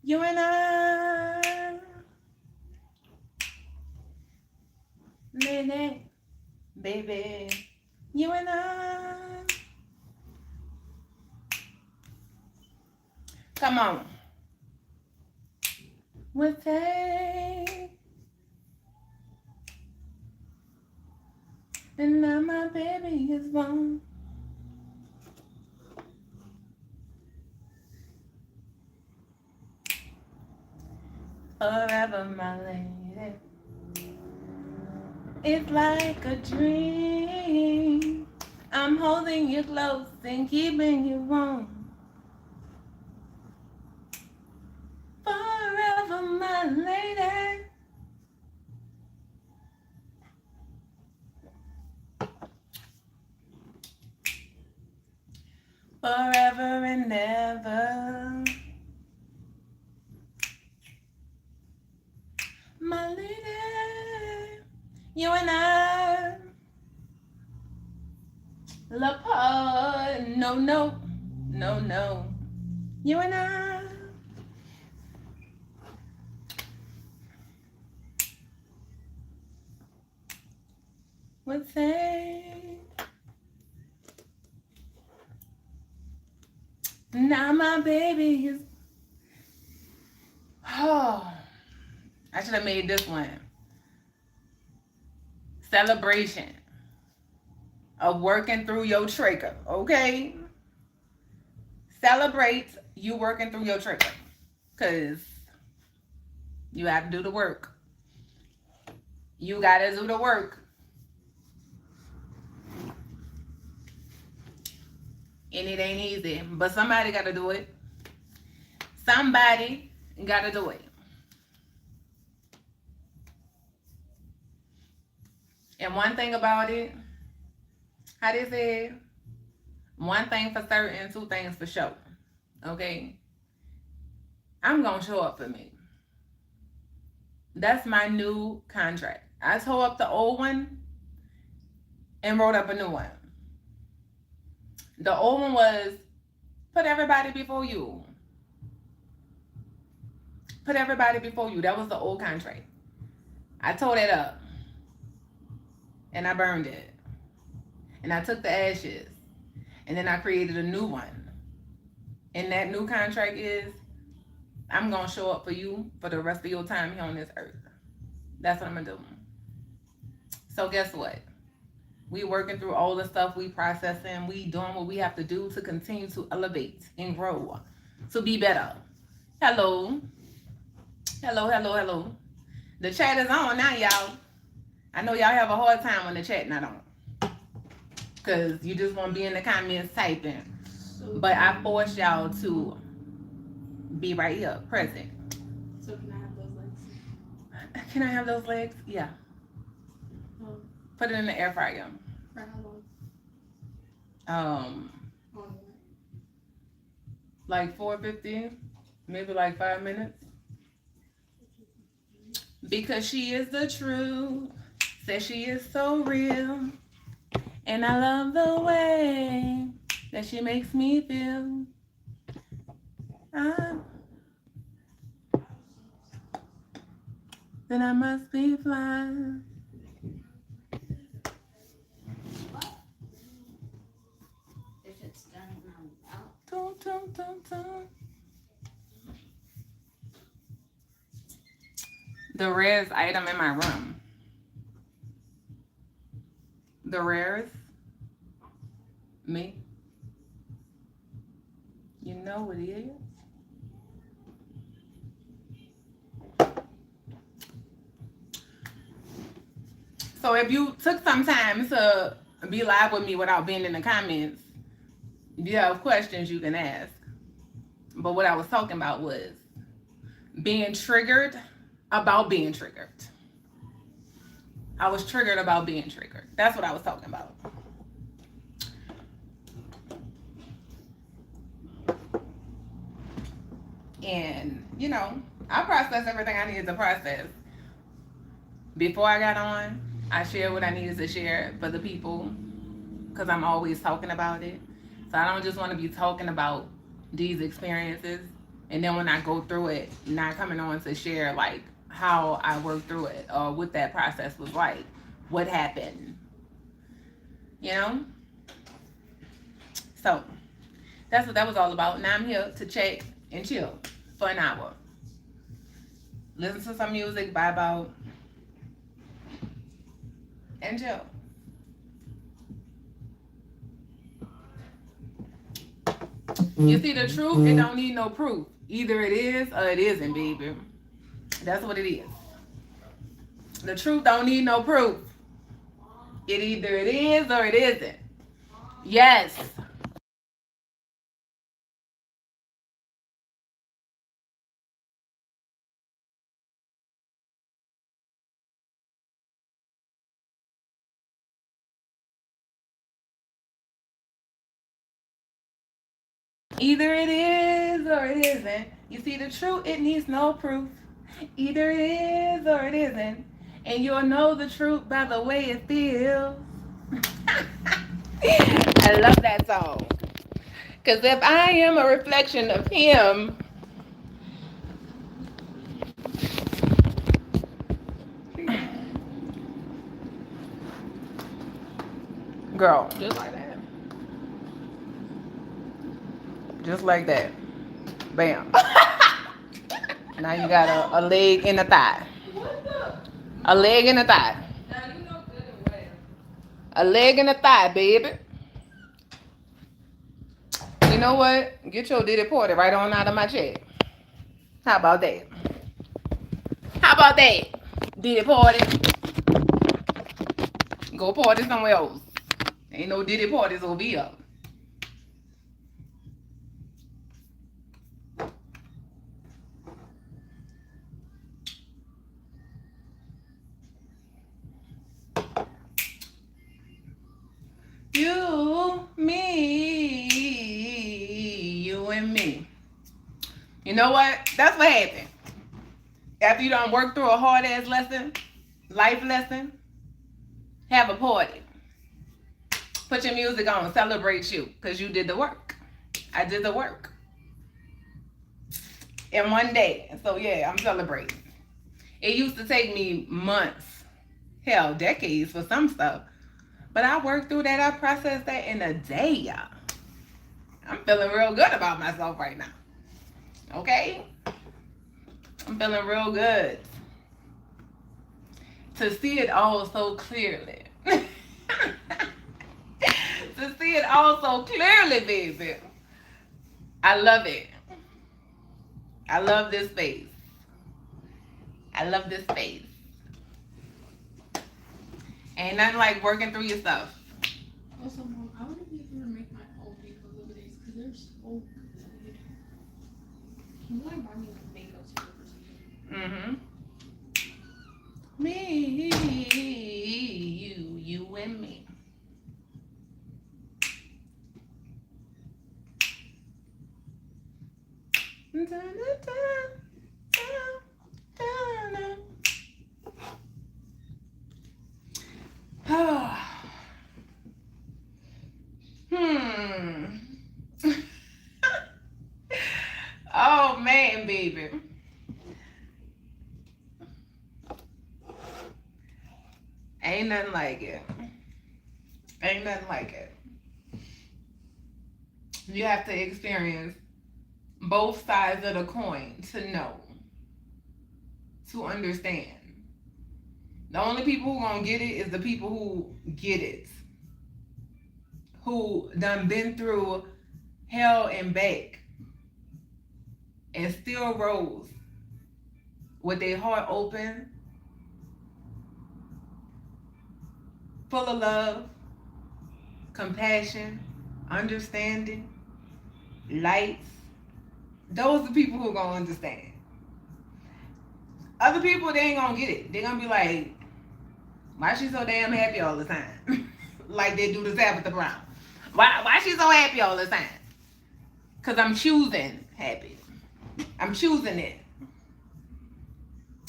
You and I, lady, baby. You and I. Come on. With faith. And now my baby is born. Forever, my lady. It's like a dream. I'm holding you close and keeping you warm. Forever, my lady. Forever and ever. My lady. You and I. La part. No, no. No, no. You and I. Would say. Now my baby is. Oh, I should have made this one. Celebration of working through your trigger, okay? Celebrate you working through your trigger. Because you have to do the work. You got to do the work. And it ain't easy. But somebody got to do it. Somebody got to do it. And one thing about it, how they say, one thing for certain, two things for sure. Okay? I'm going to show up for me. That's my new contract. I tore up the old one and wrote up a new one. The old one was put everybody before you. Put everybody before you. That was the old contract. I tore that up. And I burned it. And I took the ashes. And then I created a new one. And that new contract is, I'm going to show up for you for the rest of your time here on this earth. That's what I'm going to do. So guess what? We working through all the stuff, we processing, we doing what we have to do to continue to elevate and grow, to be better. Hello. Hello, hello, hello. The chat is on now, y'all. I know y'all have a hard time when the chat not on. Because you just want to be in the comments typing. But I force y'all to be right here, present. So can I have those legs? Can I have those legs? Yeah. Put it in the air fryer. For how long? Like 450, maybe like 5 minutes. Because she is the truth. Says she is so real. And I love the way that she makes me feel. Then I must be fly. Dun, dun, dun, dun. The rarest item in my room. The rarest? Me? You know what it is? So if you took some time to be live with me without being in the comments, if you have questions you can ask. But what I was talking about was being triggered about being triggered. I was triggered about being triggered. That's what I was talking about. And, you know, I processed everything I needed to process. Before I got on, I shared what I needed to share for the people because I'm always talking about it. So I don't just want to be talking about these experiences. And then when I go through it, not coming on to share like how I worked through it or what that process was like, what happened, you know? So that's what that was all about. Now I'm here to check and chill for an hour. Listen to some music, vibe out, and chill. You see, the truth, it don't need no proof. Either it is or it isn't, baby. That's what it is. The truth don't need no proof. It either it is or it isn't. Yes. Either it is or it isn't. You see, the truth, it needs no proof. Either it is or it isn't. And you'll know the truth by the way it feels. I love that song. Because if I am a reflection of him, girl, just like that. Just like that. Bam. Now you got a leg and a thigh. A leg and a thigh. Now you know good and well. A leg and a thigh, baby. You know what? Get your Diddy Party right on out of my check. How about that? How about that? Diddy Party. Go party somewhere else. Ain't no Diddy parties over here. You, me, you and me. You know what? That's what happened. After you done work through a hard ass lesson, life lesson, have a party. Put your music on, celebrate you, because you did the work. I did the work. In one day. So yeah, I'm celebrating. It used to take me months, hell, decades for some stuff. But I worked through that. I processed that in a day, y'all. I'm feeling real good about myself right now. Okay? I'm feeling real good. To see it all so clearly. To see it all so clearly, baby. I love it. I love this space. I love this space. Ain't nothing like working through your stuff. Also, Mom, I want to be able to make my own makeup lipsticks because they're so good. Can you like buy me like makeup too or something? Me, you and me. Da, da, da, da, da, da. Oh man, baby. Ain't nothing like it. Ain't nothing like it. You have to experience both sides of the coin to know, to understand. The only people who gonna get it is the people who get it, who done been through hell and back and still rose with their heart open, full of love, compassion, understanding, lights. Those are the people who are gonna understand. Other people, they ain't gonna get it. They're gonna be like, why she so damn happy all the time? Like they do the Tabitha Brown. Why she so happy all the time? Because I'm choosing happy. I'm choosing it.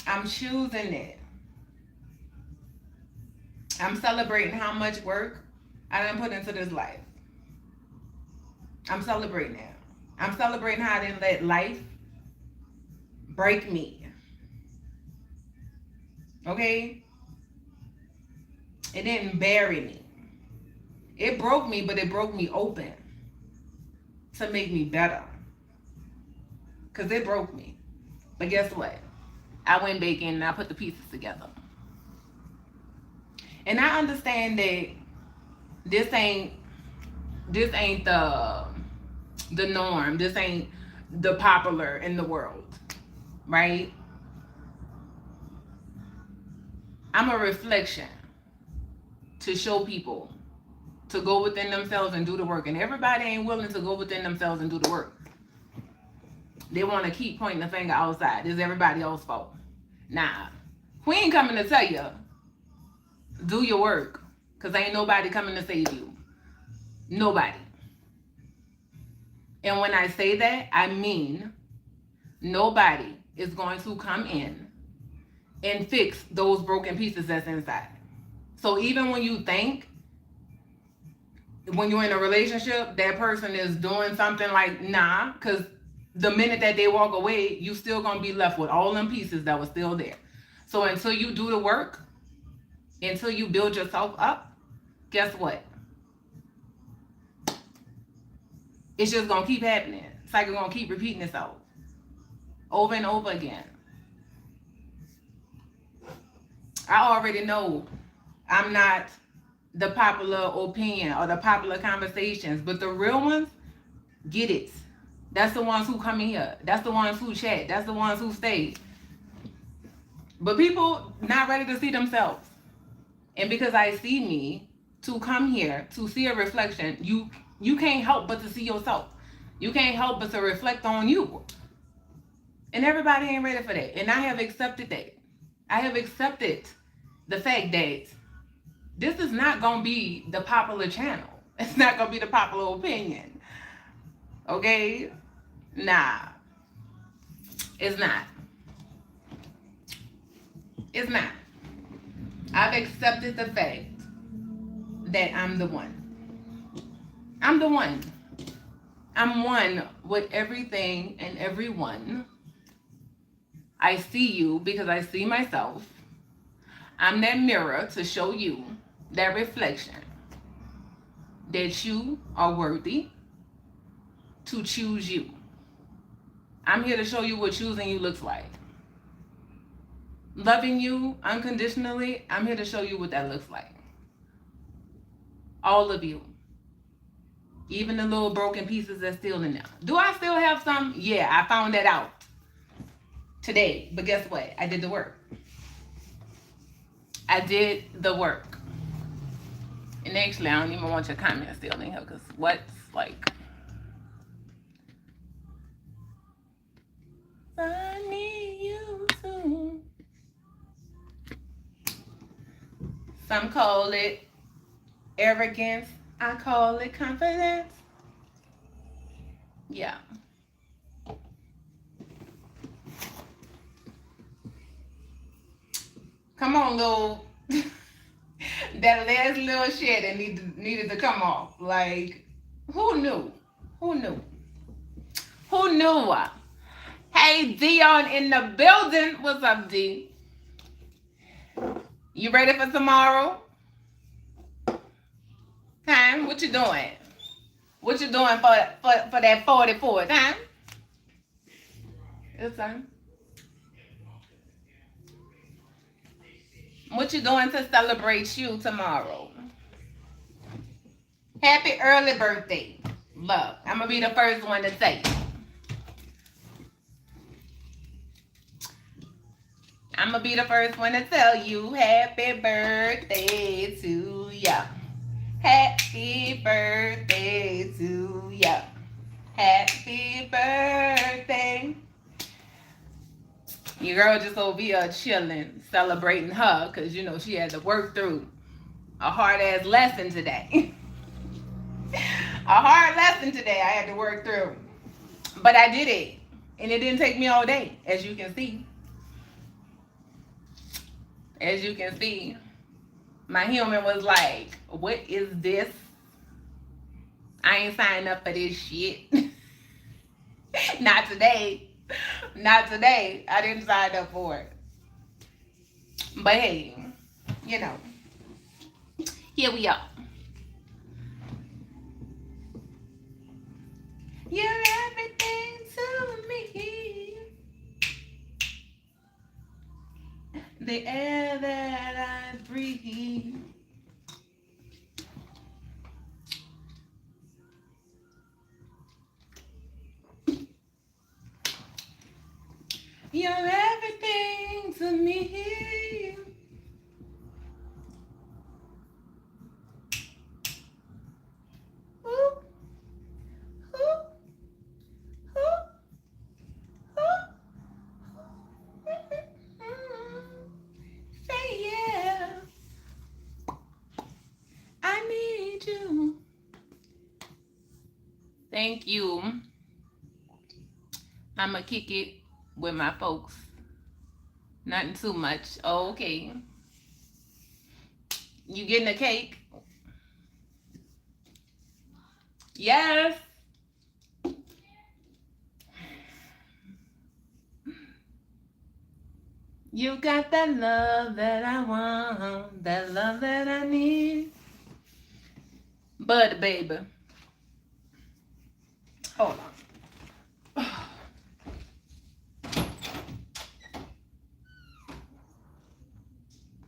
I'm choosing it. I'm celebrating how much work I done put into this life. I'm celebrating that. I'm celebrating how I didn't let life break me. Okay? It didn't bury me. It broke me, but it broke me open to make me better. Because it broke me. But guess what? I went back in and I put the pieces together. And I understand that this ain't the norm. This ain't the popular in the world. Right? I'm a reflection to show people to go within themselves and do the work. And everybody ain't willing to go within themselves and do the work. They want to keep pointing the finger outside. It's everybody else's fault. Nah. We ain't coming to tell you, do your work. Because ain't nobody coming to save you. Nobody. And when I say that, I mean nobody is going to come in and fix those broken pieces that's inside. So even when you think, when you're in a relationship, that person is doing something like, nah, because the minute that they walk away, you still going to be left with all them pieces that were still there. So until you do the work, until you build yourself up, guess what? It's just going to keep happening. It's like it's going to keep repeating itself over and over again. I already know I'm not the popular opinion or the popular conversations, but the real ones get it. That's the ones who come in here. That's the ones who chat. That's the ones who stay. But people not ready to see themselves. And because I see me to come here to see a reflection, you can't help but to see yourself. You can't help but to reflect on you. And everybody ain't ready for that. And I have accepted that. I have accepted the fact that this is not going to be the popular channel. It's not going to be the popular opinion. Okay? Nah. It's not. It's not. I've accepted the fact that I'm the one. I'm the one. I'm one with everything and everyone. I see you because I see myself. I'm that mirror to show you, that reflection, that you are worthy to choose you. I'm here to show you what choosing you looks like. Loving you unconditionally, I'm here to show you what that looks like. All of you. Even the little broken pieces that's still in there. Do I still have some? Yeah, I found that out today. But guess what? I did the work. I did the work. And actually, I don't even want your comments still in here because what's like... I need you too. Some call it arrogance. I call it confidence. Yeah. Come on, little. That last little shit that needed to come off. Like, who knew? Who knew? Who knew? Hey, Dion in the building. What's up, D? You ready for tomorrow? Huh? What you doing? What you doing for that 44th, huh? It's time. What you doing to celebrate you tomorrow? Happy early birthday. Love. I'm going to be the first one to say it. I'm going to be the first one to tell you happy birthday to ya. Happy birthday to ya. Happy birthday. Your girl just over here chilling, celebrating her, because, you know, she had to work through a hard-ass lesson today. A hard lesson today I had to work through. But I did it. And it didn't take me all day, as you can see. As you can see, my human was like, what is this? I ain't signed up for this shit. Not today. Not today. I didn't sign up for it. But hey, you know, here we are. You're everything to me. The air that I breathe. You're everything to me. Ooh, ooh, ooh, ooh. Say yeah. I need you. Thank you. I'ma kick it with my folks. Nothing too much. Oh, okay. You getting a cake? Yes. You got that love that I want, that love that I need. But baby, hold on.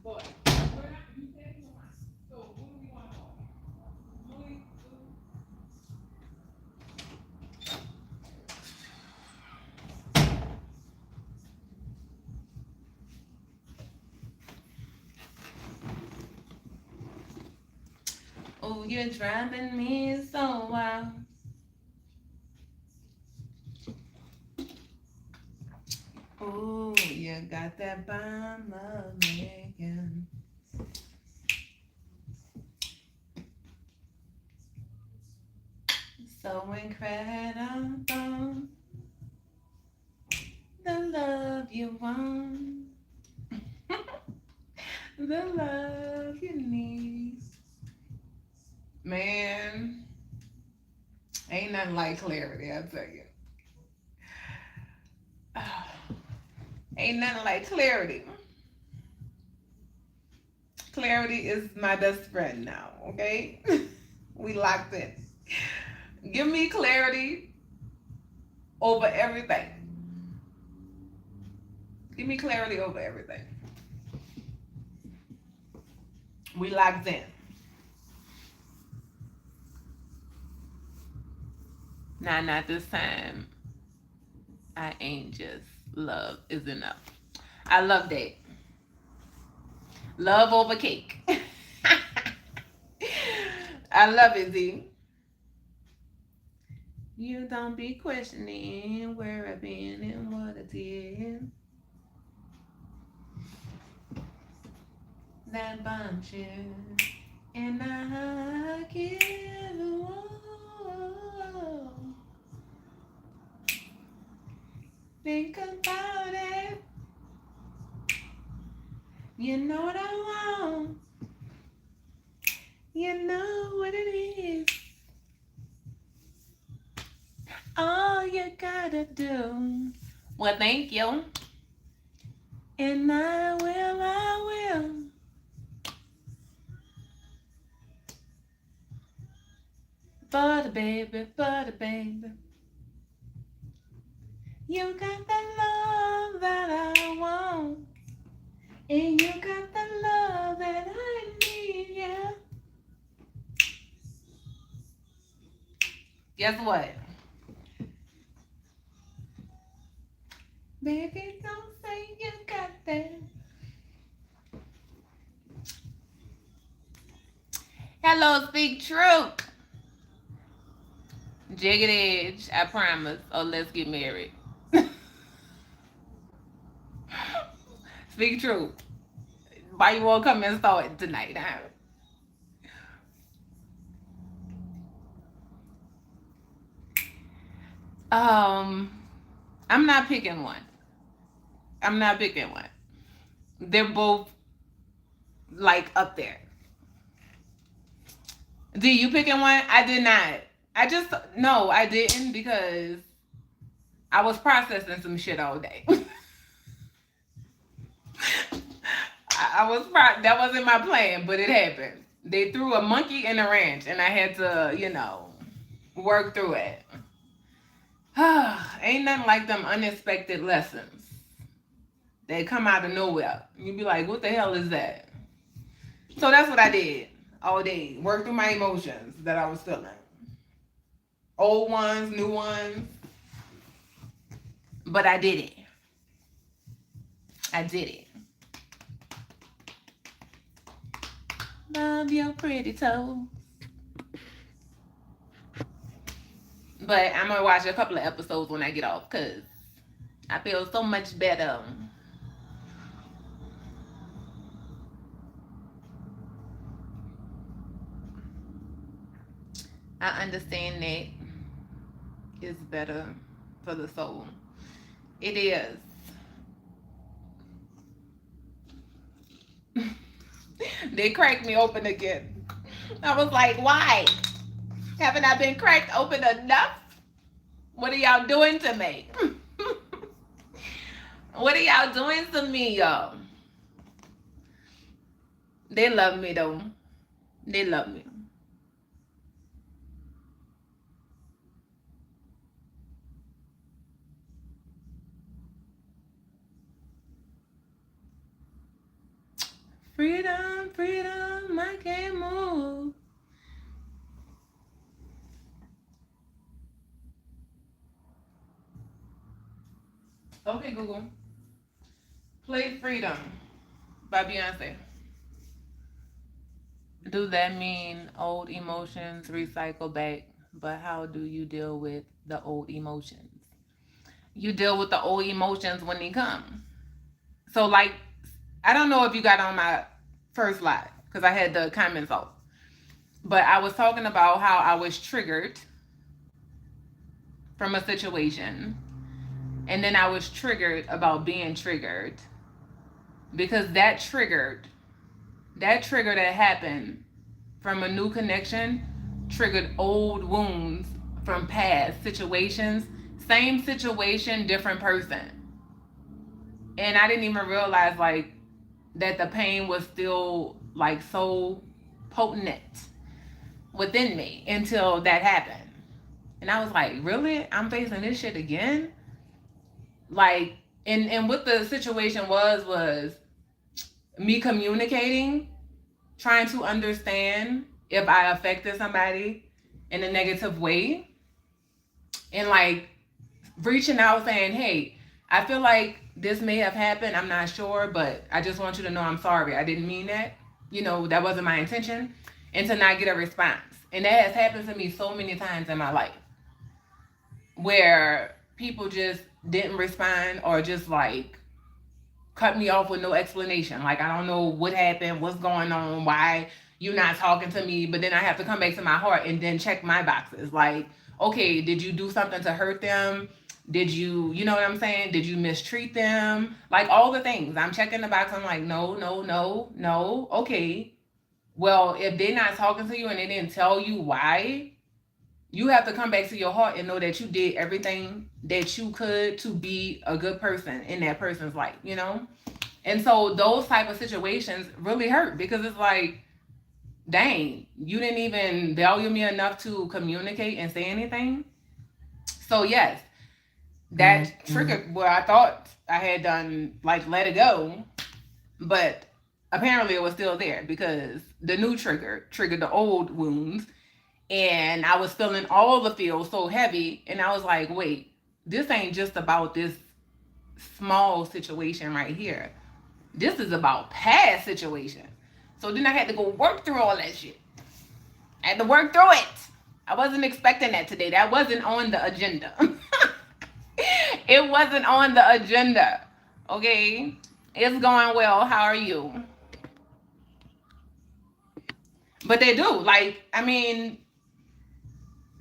Boy, you said you want. So what do we want? Oh, you're driving me so wild. Oh, you got that bomb of making. So incredible. The love you want. The love you need. Man, ain't nothing like clarity, I tell you. Ain't nothing like clarity. Clarity is my best friend now, okay? We locked in. Give me clarity over everything. Give me clarity over everything. We locked in. Nah, not this time. I ain't just love is enough. I love that. Love over cake. I love it, Z. You don't be questioning where I've been and what I did. That bombshell, and I give all. Think about it. You know what I want. You know what it is. All you gotta do. Well, thank you. And I will. Butter, baby, butter, baby. You got the love that I want. And you got the love that I need, yeah. Guess what? Baby, don't say you got that. Hello, Speak Truth. Jagged Edge, I promise. Oh, let's get married. Speak Truth. Why you won't come and start tonight, huh? I'm not picking one. They're both like up there. Do you picking one? I did not. I didn't because I was processing some shit all day. That wasn't my plan, but it happened. They threw a monkey in a ranch, and I had to, work through it. Ain't nothing like them unexpected lessons. They come out of nowhere. You be like, what the hell is that? So that's what I did all day. Work through my emotions that I was feeling. Old ones, new ones. But I did it. I did it. Love your pretty toes. But I'm gonna watch a couple of episodes when I get off because I feel so much better. I understand that it's better for the soul. It is. They cracked me open again. I was like, why? Haven't I been cracked open enough? What are y'all doing to me? What are y'all doing to me, y'all? They love me, though. They love me. Freedom, freedom, I can't move. Okay, Google. Play Freedom by Beyonce. Do that mean old emotions recycle back? But how do you deal with the old emotions? You deal with the old emotions when they come. So, like, I don't know if you got on my first live because I had the comments off. But I was talking about how I was triggered from a situation. And then I was triggered about being triggered. Because that trigger that happened from a new connection triggered old wounds from past situations. Same situation, different person. And I didn't even realize like that the pain was still like so potent within me until that happened. And I was like, really? I'm facing this shit again? Like, and what the situation was me communicating, trying to understand if I affected somebody in a negative way, and like reaching out saying, hey, I feel like this may have happened. I'm not sure, but I just want you to know I'm sorry. I didn't mean that. That wasn't my intention. And to not get a response. And that has happened to me so many times in my life where people just didn't respond or just like cut me off with no explanation. Like, I don't know what happened, what's going on, why you not talking to me. But then I have to come back to my heart and then check my boxes. Like, okay, did you do something to hurt them? Did you know what I'm saying? Did you mistreat them? Like all the things. I'm checking the box. I'm like, no. Okay. Well, if they're not talking to you and they didn't tell you why, you have to come back to your heart and know that you did everything that you could to be a good person in that person's life, And so those type of situations really hurt because it's like, dang, you didn't even value me enough to communicate and say anything. So yes, that triggered where I thought I had done, like, let it go, but apparently it was still there because the new triggered the old wounds. And I was feeling all the feels so heavy. And I was like, wait, this ain't just about this small situation right here. This is about past situation. So then I had to go work through all that shit. I had to work through it. I wasn't expecting that today. That wasn't on the agenda. It wasn't on the agenda. Okay? It's going well. How are you? But they do. Like, I mean,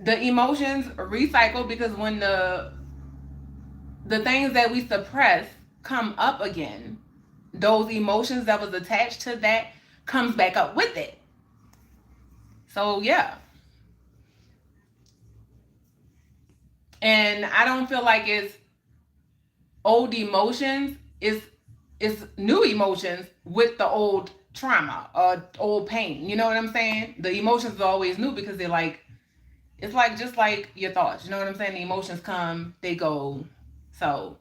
the emotions recycle because when the things that we suppress come up again, those emotions that was attached to that comes back up with it. So yeah. And I don't feel like it's old emotions is new emotions with the old trauma or old pain. You know what I'm saying? The emotions are always new because they're like, it's like just like your thoughts. You know what I'm saying? The emotions come, they go. So,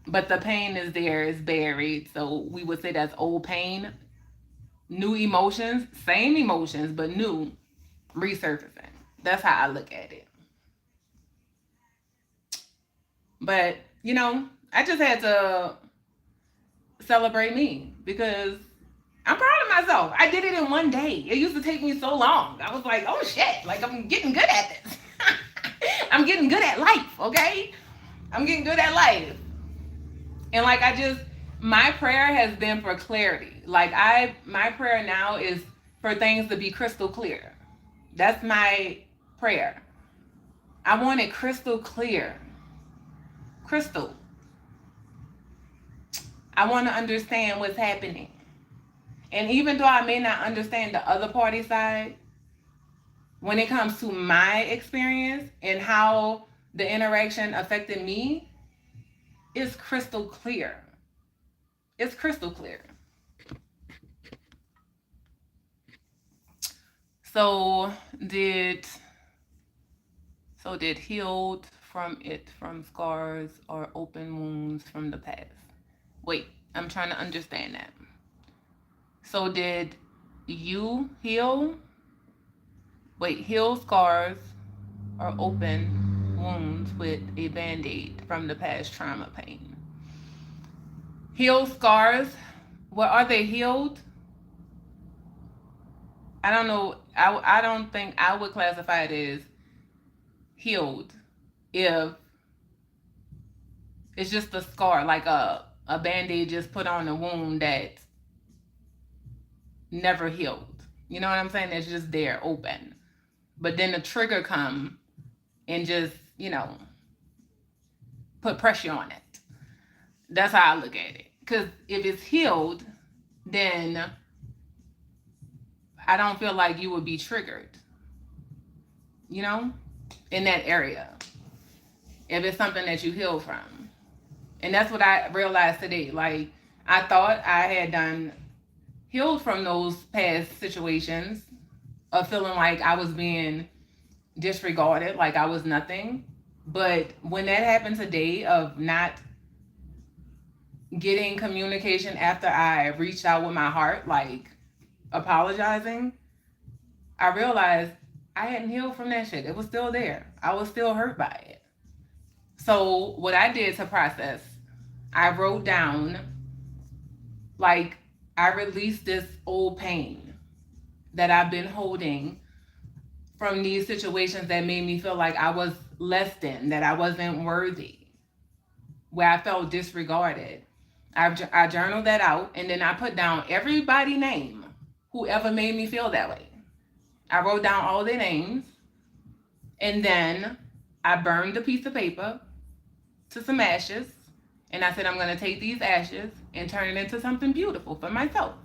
but the pain is there, it's buried. So we would say that's old pain, new emotions, same emotions, but new resurfacing. That's how I look at it. But, I just had to celebrate me because I'm proud of myself. I did it in one day. It used to take me so long. I was like, oh shit, like I'm getting good at this. I'm getting good at life, okay? I'm getting good at life. And like my prayer has been for clarity. My prayer now is for things to be crystal clear. That's my prayer. I want it crystal clear. Crystal. I want to understand what's happening. And even though I may not understand the other party side, when it comes to my experience and how the interaction affected me, it's crystal clear. It's crystal clear. So did healed from scars or open wounds from the past? Wait, I'm trying to understand that. So did you heal scars or open wounds with a band-aid from the past trauma pain? Heal scars, what are they healed? I don't know. I don't think I would classify it as healed if it's just a scar, like a band-aid just put on a wound that never healed. You know what I'm saying? It's just there, open. But then the trigger come and just, put pressure on it. That's how I look at it. Because if it's healed, then I don't feel like you would be triggered, in that area. If it's something that you heal from. And that's what I realized today. Like, I thought I had healed from those past situations of feeling like I was being disregarded, like I was nothing. But when that happened today of not getting communication after I reached out with my heart, like apologizing, I realized I hadn't healed from that shit. It was still there. I was still hurt by it. So what I did to process, I wrote down, like, I released this old pain that I've been holding from these situations that made me feel like I was less than, that I wasn't worthy, where I felt disregarded. I journaled that out, and then I put down everybody name, whoever made me feel that way. I wrote down all their names, and then I burned a piece of paper to some ashes, and I said, I'm going to take these ashes and turn it into something beautiful for myself.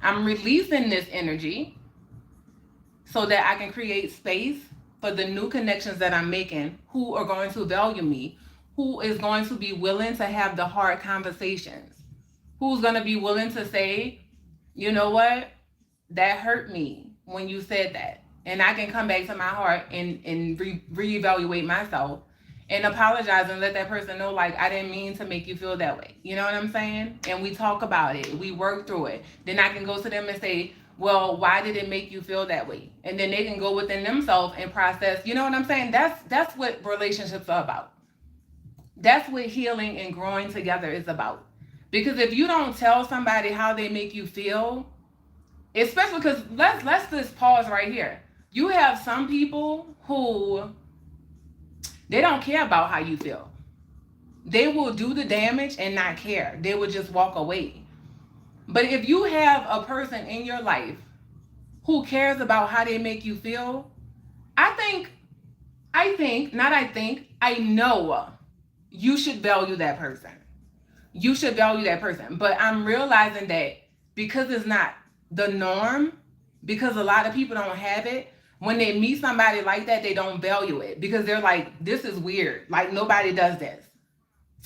I'm releasing this energy so that I can create space for the new connections that I'm making, who are going to value me, who is going to be willing to have the hard conversations, who's going to be willing to say, you know what, that hurt me when you said that. And I can come back to my heart and reevaluate myself and apologize and let that person know, like, I didn't mean to make you feel that way. You know what I'm saying? And we talk about it. We work through it. Then I can go to them and say, well, why did it make you feel that way? And then they can go within themselves and process. You know what I'm saying? That's what relationships are about. That's what healing and growing together is about. Because if you don't tell somebody how they make you feel, especially because let's just pause right here. You have some people who, they don't care about how you feel. They will do the damage and not care. They will just walk away. But if you have a person in your life who cares about how they make you feel, I know you should value that person. You should value that person. But I'm realizing that because it's not the norm, because a lot of people don't have it, when they meet somebody like that, they don't value it because they're like, this is weird. Like, nobody does this.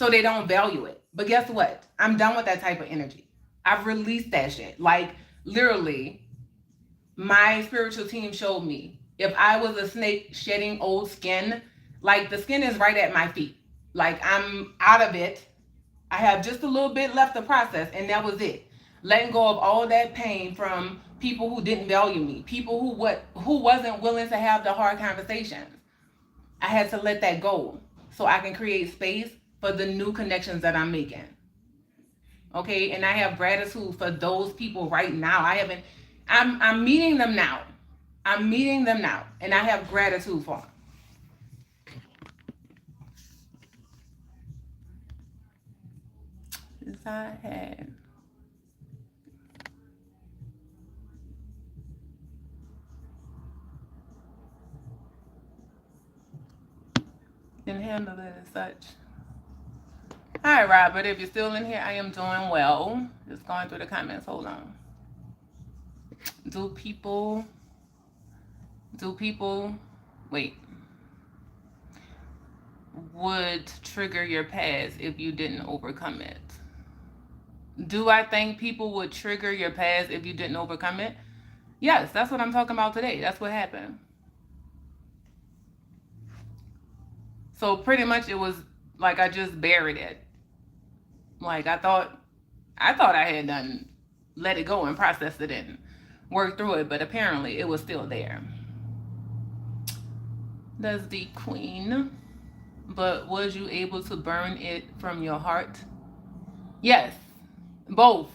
So they don't value it. But guess what? I'm done with that type of energy. I've released that shit. Like, literally, my spiritual team showed me if I was a snake shedding old skin, like the skin is right at my feet. Like, I'm out of it. I have just a little bit left to process, and that was it. Letting go of all that pain from people who didn't value me, people who wasn't willing to have the hard conversations. I had to let that go so I can create space for the new connections that I'm making. Okay, and I have gratitude for those people right now. I'm meeting them now. I'm meeting them now, and I have gratitude for them. Yes, I had. Didn't handle it as such. Hi, Robert. If you're still in here, I am doing well. Just going through the comments. Hold on. Do people, wait, would trigger your past if you didn't overcome it? Do I think people would trigger your past if you didn't overcome it? Yes, that's what I'm talking about today. That's what happened. So pretty much it was like I just buried it. Like I thought I had done let it go and processed it and worked through it, but apparently it was still there. That's the queen. But was you able to burn it from your heart? Yes, both.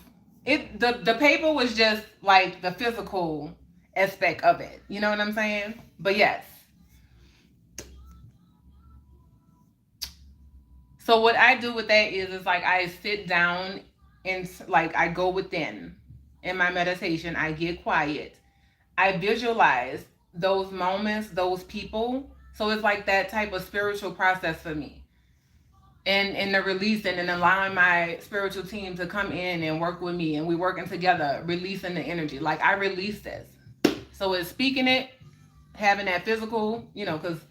The paper was just like the physical aspect of it. You know what I'm saying? But yes. So what I do with that is like I sit down and like I go within in my meditation. I get quiet. I visualize those moments, those people. So it's like that type of spiritual process for me. And the releasing and allowing my spiritual team to come in and work with me, and we working together, releasing the energy. Like I release this. So it's speaking it, having that physical, because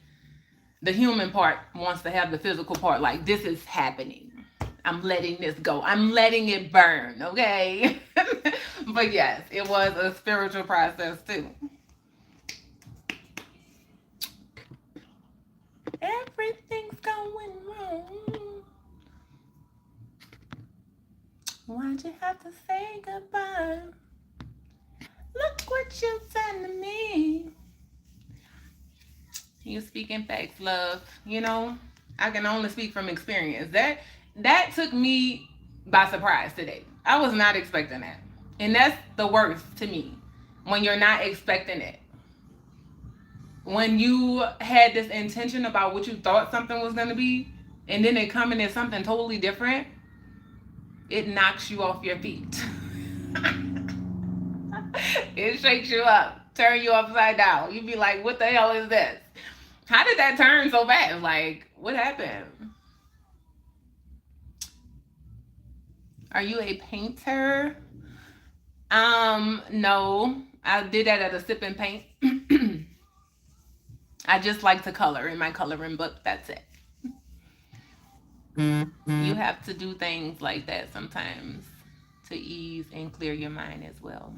the human part wants to have the physical part. Like this is happening. I'm letting this go. I'm letting it burn. Okay. But yes, it was a spiritual process too. Everything's going wrong. Why'd you have to say goodbye? Look what you've done to me. You speaking facts, love. I can only speak from experience. That took me by surprise today. I was not expecting that. And that's the worst to me, when you're not expecting it. When you had this intention about what you thought something was going to be, and then it coming as something totally different, it knocks you off your feet. It shakes you up, turn you upside down. You be like, what the hell is this? How did that turn so fast? Like, what happened? Are you a painter? No. I did that at a sip and paint. I just like to color in my coloring book. That's it. You have to do things like that sometimes to ease and clear your mind as well.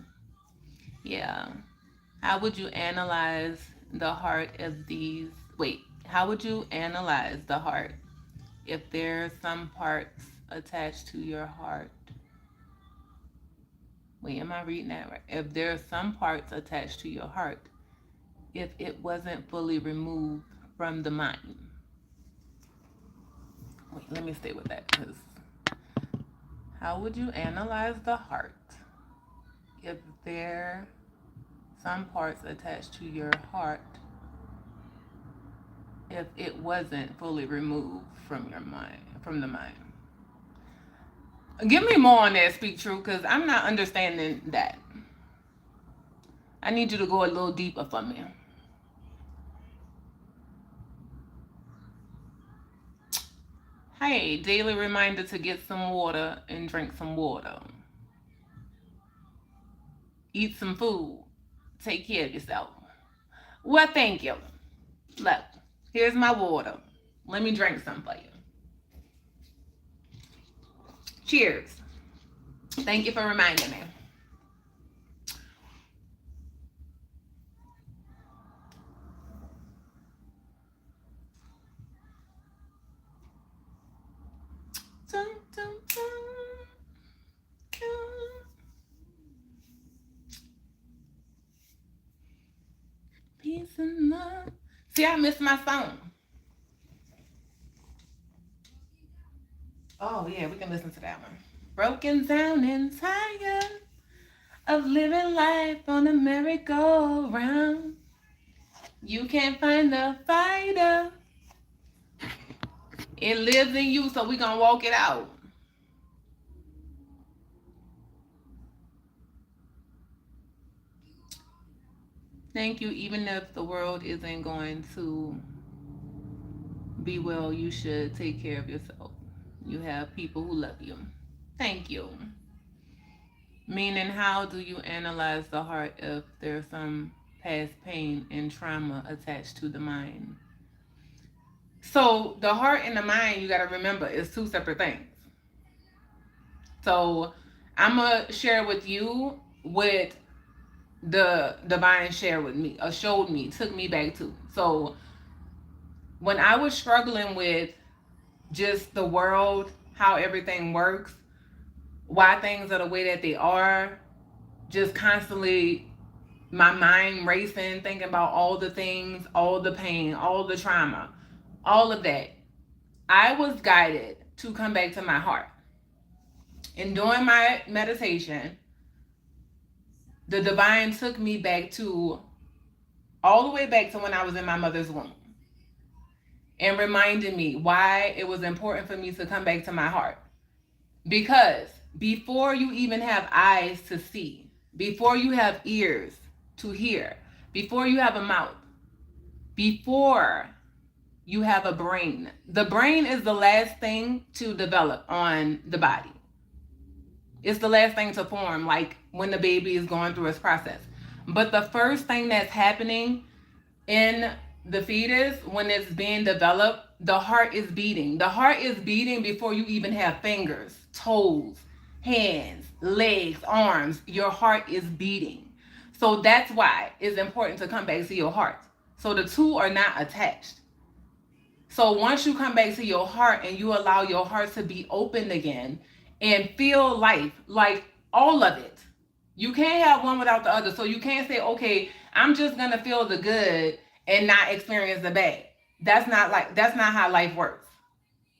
Yeah. How would you analyze the heart of these? Wait, how would you analyze the heart if there's some parts attached to your heart? Wait, am I reading that right? If there's some parts attached to your heart, if it wasn't fully removed from the mind. Wait, let me stay with that, because how would you analyze the heart if there some parts attached to your heart, if it wasn't fully removed from your mind, from the mind? Give me more on that, Speak True, because I'm not understanding that. I need you to go a little deeper for me. Hey, daily reminder to get some water and drink some water. Eat some food. Take care of yourself. Well, thank you. Look, here's my water. Let me drink some for you. Cheers. Thank you for reminding me. Dun, dun, dun, dun. Peace and love. See, I missed my song. Oh, yeah, we can listen to that one. Broken down and tired of living life on a merry-go-round. You can't find the fighter. It lives in you, so we gonna walk it out. Thank you. Even if the world isn't going to be well, you should take care of yourself. You have people who love you. Thank you. Meaning, how do you analyze the heart if there's some past pain and trauma attached to the mind? So the heart and the mind, you got to remember, is two separate things. So I'm going to share with you what the divine shared with me, or showed me, took me back to. So when I was struggling with just the world, how everything works, why things are the way that they are, just constantly my mind racing, thinking about all the things, all the pain, all the trauma, all of that, I was guided to come back to my heart. And during my meditation, the divine took me back to, all the way back to when I was in my mother's womb, and reminded me why it was important for me to come back to my heart. Because before you even have eyes to see, before you have ears to hear, before you have a mouth, before you have a brain, the brain is the last thing to develop on the body. It's the last thing to form, like when the baby is going through its process. But the first thing that's happening in the fetus, when it's being developed, the heart is beating. The heart is beating before you even have fingers, toes, hands, legs, arms. Your heart is beating. So that's why it's important to come back to your heart. So the two are not attached. So once you come back to your heart and you allow your heart to be open again and feel life, like all of it, you can't have one without the other. So you can't say, okay, I'm just gonna feel the good and not experience the bad. That's not how life works.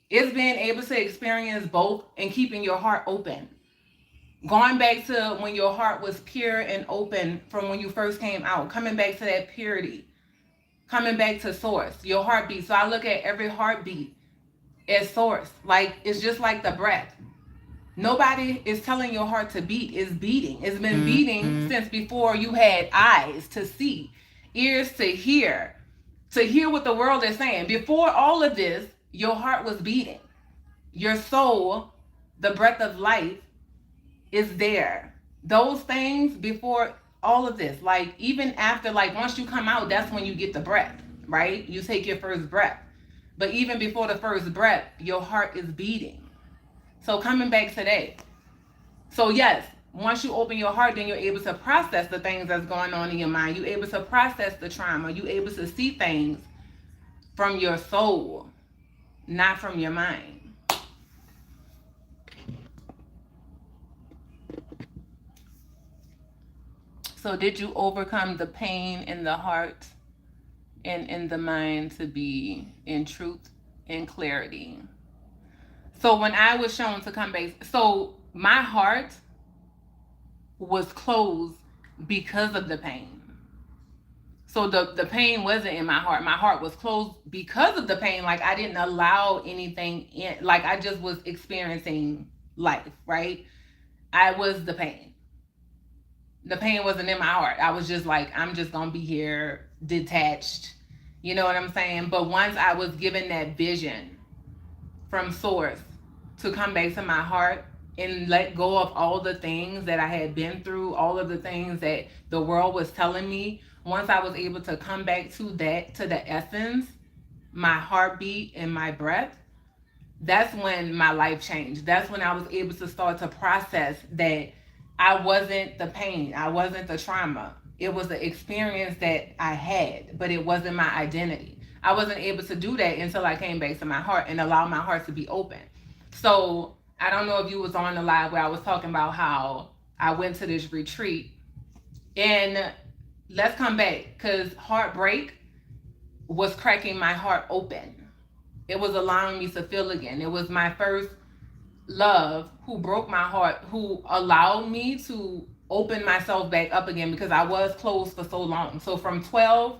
It's being able to experience both and keeping your heart open. Going back to when your heart was pure and open from when you first came out, coming back to that purity, coming back to source, your heartbeat. So I look at every heartbeat as source. Like, it's just like the breath. Nobody is telling your heart to beat. It's beating. It's been beating since before you had eyes to see, ears to hear what the world is saying. Before all of this, your heart was beating. Your soul, the breath of life, is there. Those things before all of this, like even after, like once you come out, that's when you get the breath, right? You take your first breath. But even before the first breath, your heart is beating. So coming back today. So yes, once you open your heart, then you're able to process the things that's going on in your mind. You're able to process the trauma. You're able to see things from your soul, not from your mind. So did you overcome the pain in the heart and in the mind to be in truth and clarity? So when I was shown to come back, so my heart was closed because of the pain. So the pain wasn't in my heart. My heart was closed because of the pain. Like I didn't allow anything in, like I just was experiencing life, right? I was the pain. The pain wasn't in my heart. I was just like, I'm just gonna be here detached. You know what I'm saying? But once I was given that vision from source to come back to my heart and let go of all the things that I had been through, all of the things that the world was telling me, once I was able to come back to that, to the essence, my heartbeat and my breath, that's when my life changed. That's when I was able to start to process that I wasn't the pain, I wasn't the trauma. It was the experience that I had, but it wasn't my identity. I wasn't able to do that until I came back to my heart and allowed my heart to be open. So I don't know if you was on the live where I was talking about how I went to this retreat. And let's come back, because heartbreak was cracking my heart open. It was allowing me to feel again. It was my first love who broke my heart, who allowed me to open myself back up again, because I was closed for so long. So from 12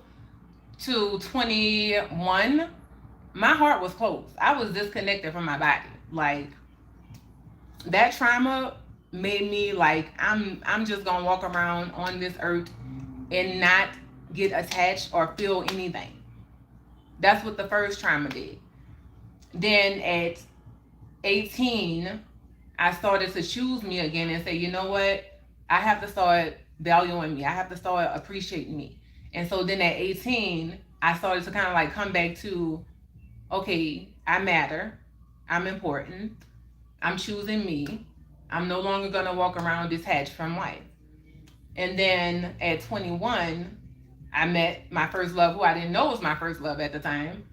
to 21, my heart was closed. I was disconnected from my body. Like, that trauma made me like, I'm just gonna walk around on this earth and not get attached or feel anything. That's what the first trauma did. Then at 18, I started to choose me again and say, you know what? I have to start valuing me. I have to start appreciating me. And so then at 18, I started to kind of like come back to, okay, I matter. I'm important. I'm choosing me. I'm no longer going to walk around detached from life. And then at 21, I met my first love, who I didn't know was my first love at the time.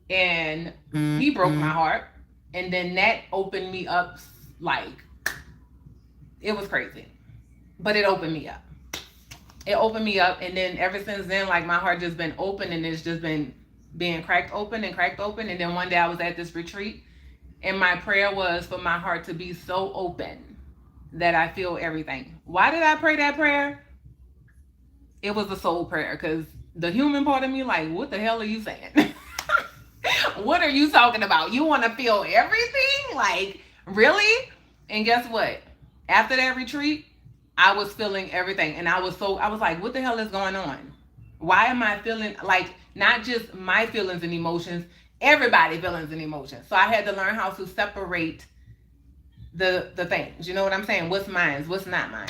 And he broke my heart. And then that opened me up, like, it was crazy. But it opened me up. It opened me up. And then ever since then, like, my heart just been open, and it's just been being cracked open and cracked open. And then one day I was at this retreat, and my prayer was for my heart to be so open that I feel everything. Why did I pray that prayer? It was a soul prayer, because the human part of me, like, what the hell are you saying? What are you talking about? You want to feel everything? Like, really? And guess what? After that retreat, I was feeling everything. And I was like, what the hell is going on? Why am I feeling, like, not just my feelings and emotions, everybody's feelings and emotions. So I had to learn how to separate the things. You know what I'm saying? What's mine? What's not mine?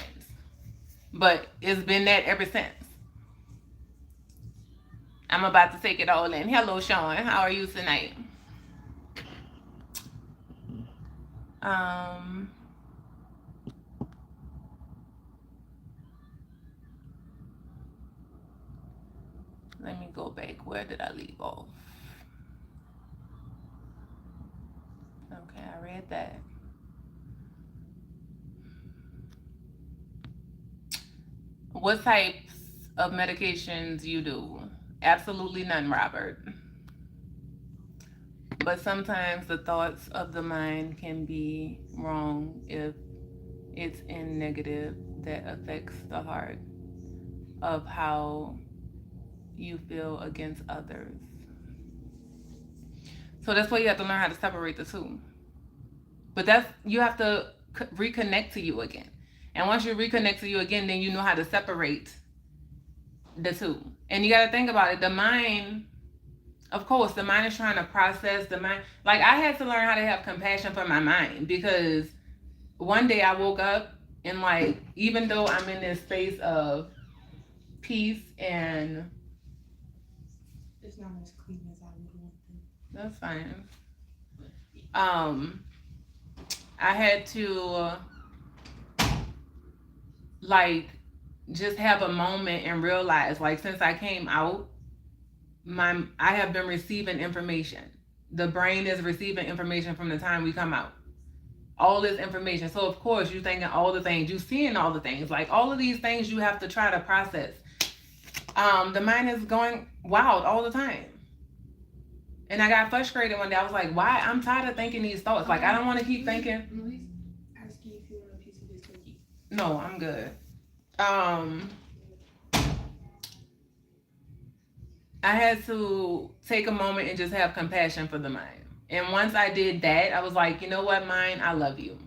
But it's been that ever since. I'm about to take it all in. Hello, Sean. How are you tonight? Let me go back. Where did I leave off? Okay, I read that. What types of medications you do? Absolutely none, Robert. But sometimes the thoughts of the mind can be wrong if it's in negative, that affects the heart of how you feel against others. So that's why you have to learn how to separate the two. But you have to reconnect to you again. And once you reconnect to you again, then you know how to separate the two. And you got to think about it. The mind, of course, the mind is trying to process the mind. Like, I had to learn how to have compassion for my mind, because one day I woke up and, like, even though I'm in this space of peace and... It's not as clean as I would want them. That's fine. I had to, like, just have a moment and realize, like, since I came out, I have been receiving information. The brain is receiving information from the time we come out. All this information. So of course you're thinking all the things, you're seeing all the things, like all of these things you have to try to process. The mind is going wild all the time. And I got frustrated one day. I was like, why? I'm tired of thinking these thoughts. Like, I don't want to keep thinking. Louise asking if you want a piece of this cookie. No, I'm good. I had to take a moment and just have compassion for the mind. And once I did that, I was like, you know what, mind, I love you.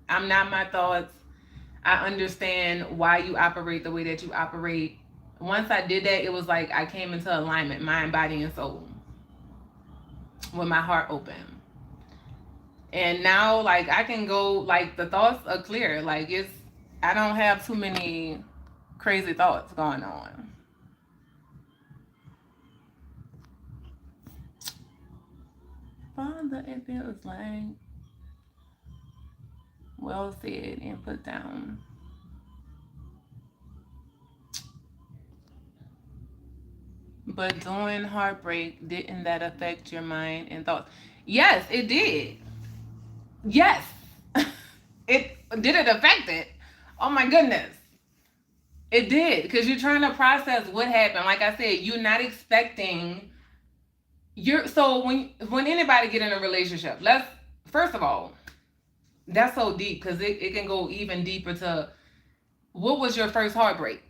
I'm not my thoughts. I understand why you operate the way that you operate. Once I did that, it was like I came into alignment, mind, body, and soul, with my heart open. And now, like, I can go, like, the thoughts are clear. Like, I don't have too many crazy thoughts going on. Father, it feels like. Well said and put down. But during heartbreak, didn't that affect your mind and thoughts? Yes, it did. Yes. It did it affect it? Oh my goodness. It did, because you're trying to process what happened. Like I said, you're not expecting so when anybody get in a relationship, let's first of all, that's so deep because it can go even deeper to what was your first heartbreak?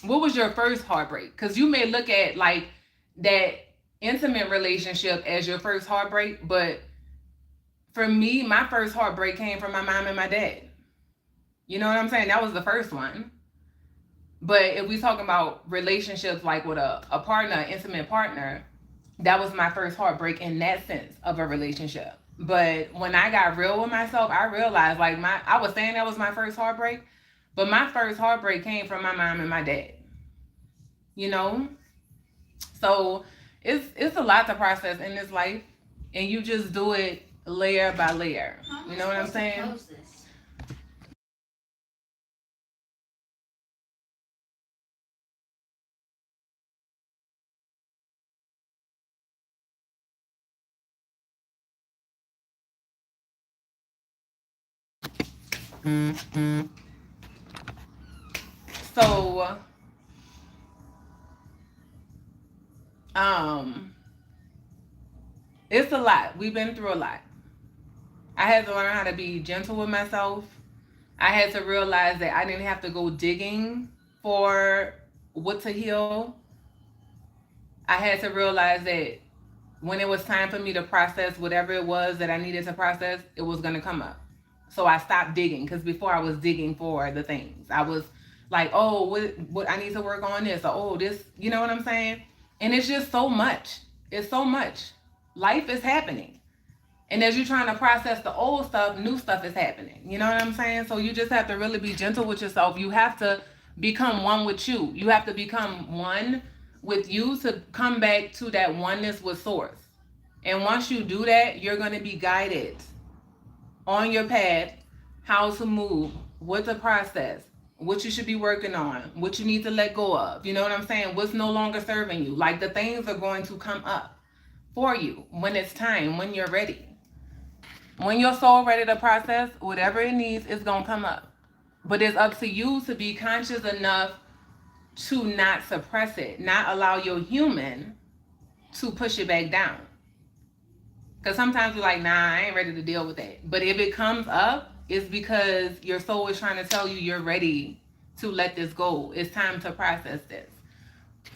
What was your first heartbreak? Because you may look at like that intimate relationship as your first heartbreak, but for me, my first heartbreak came from my mom and my dad. You know what I'm saying? That was the first one. But if we talking about relationships like with a partner, an intimate partner, that was my first heartbreak in that sense of a relationship. But when I got real with myself, I realized like I was saying that was my first heartbreak, but my first heartbreak came from my mom and my dad. You know? So it's a lot to process in this life, and you just do it layer by layer. You know what I'm saying? So it's a lot. We've been through a lot. I had to learn how to be gentle with myself. I had to realize that I didn't have to go digging for what to heal. I had to realize that when it was time for me to process whatever it was that I needed to process, it was going to come up. So I stopped digging, because before I was digging for the things. I was like, oh, what I need to work on this, or oh, this, you know what I'm saying? And it's just so much. It's so much. Life is happening. And as you're trying to process the old stuff, new stuff is happening. You know what I'm saying? So you just have to really be gentle with yourself. You have to become one with you. You have to become one with you to come back to that oneness with source. And once you do that, you're going to be guided on your path, how to move, what to process, what you should be working on, what you need to let go of. You know what I'm saying? What's no longer serving you. Like, the things are going to come up for you when it's time, when you're ready. When your soul ready to process, whatever it needs is going to come up. But it's up to you to be conscious enough to not suppress it, not allow your human to push it back down. Because sometimes we're like, nah, I ain't ready to deal with that. But if it comes up, it's because your soul is trying to tell you you're ready to let this go. It's time to process this.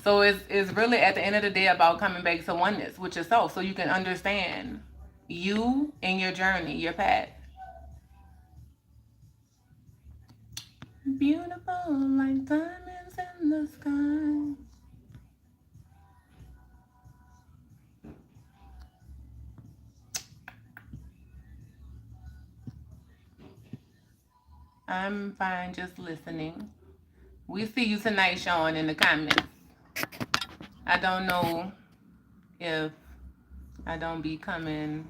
So it's really at the end of the day about coming back to oneness with yourself so you can understand you and your journey, your path. Beautiful like diamonds in the sky. I'm fine, just listening. We see you tonight, Sean, in the comments. I don't know if I don't be coming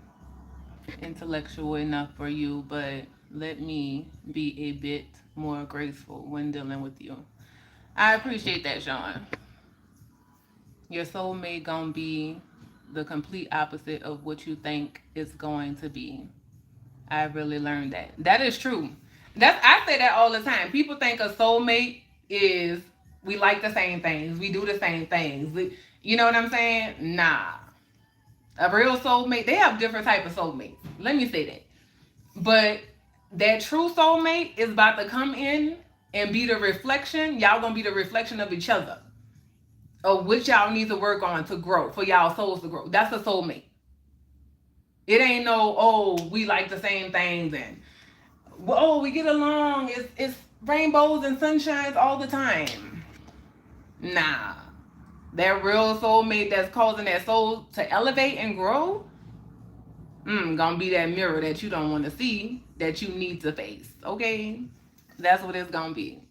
intellectual enough for you, but let me be a bit more graceful when dealing with you. I appreciate that, Sean. Your soulmate gonna be the complete opposite of what you think it's going to be. I really learned that. That is true. I say that all the time. People think a soulmate is we like the same things, we do the same things. You know what I'm saying? Nah. A real soulmate, they have different type of soulmates. Let me say that. But that true soulmate is about to come in and be the reflection. Y'all gonna be the reflection of each other, of which y'all need to work on to grow, for y'all souls to grow. That's a soulmate. It ain't no, oh, we like the same things and oh, we get along. It's rainbows and sunshines all the time. Nah. That real soulmate that's causing that soul to elevate and grow, gonna be that mirror that you don't want to see, that you need to face. Okay? That's what it's gonna be.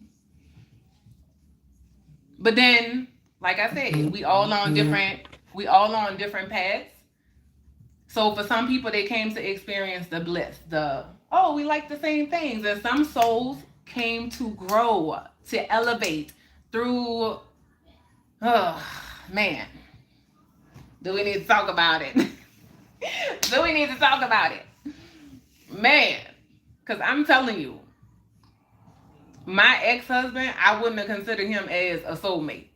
But then, like I said, we all on different paths. So for some people, they came to experience the bliss, we like the same things. And some souls came to grow, to elevate through, man, do we need to talk about it? Do we need to talk about it? Man, because I'm telling you, my ex-husband, I wouldn't have considered him as a soulmate,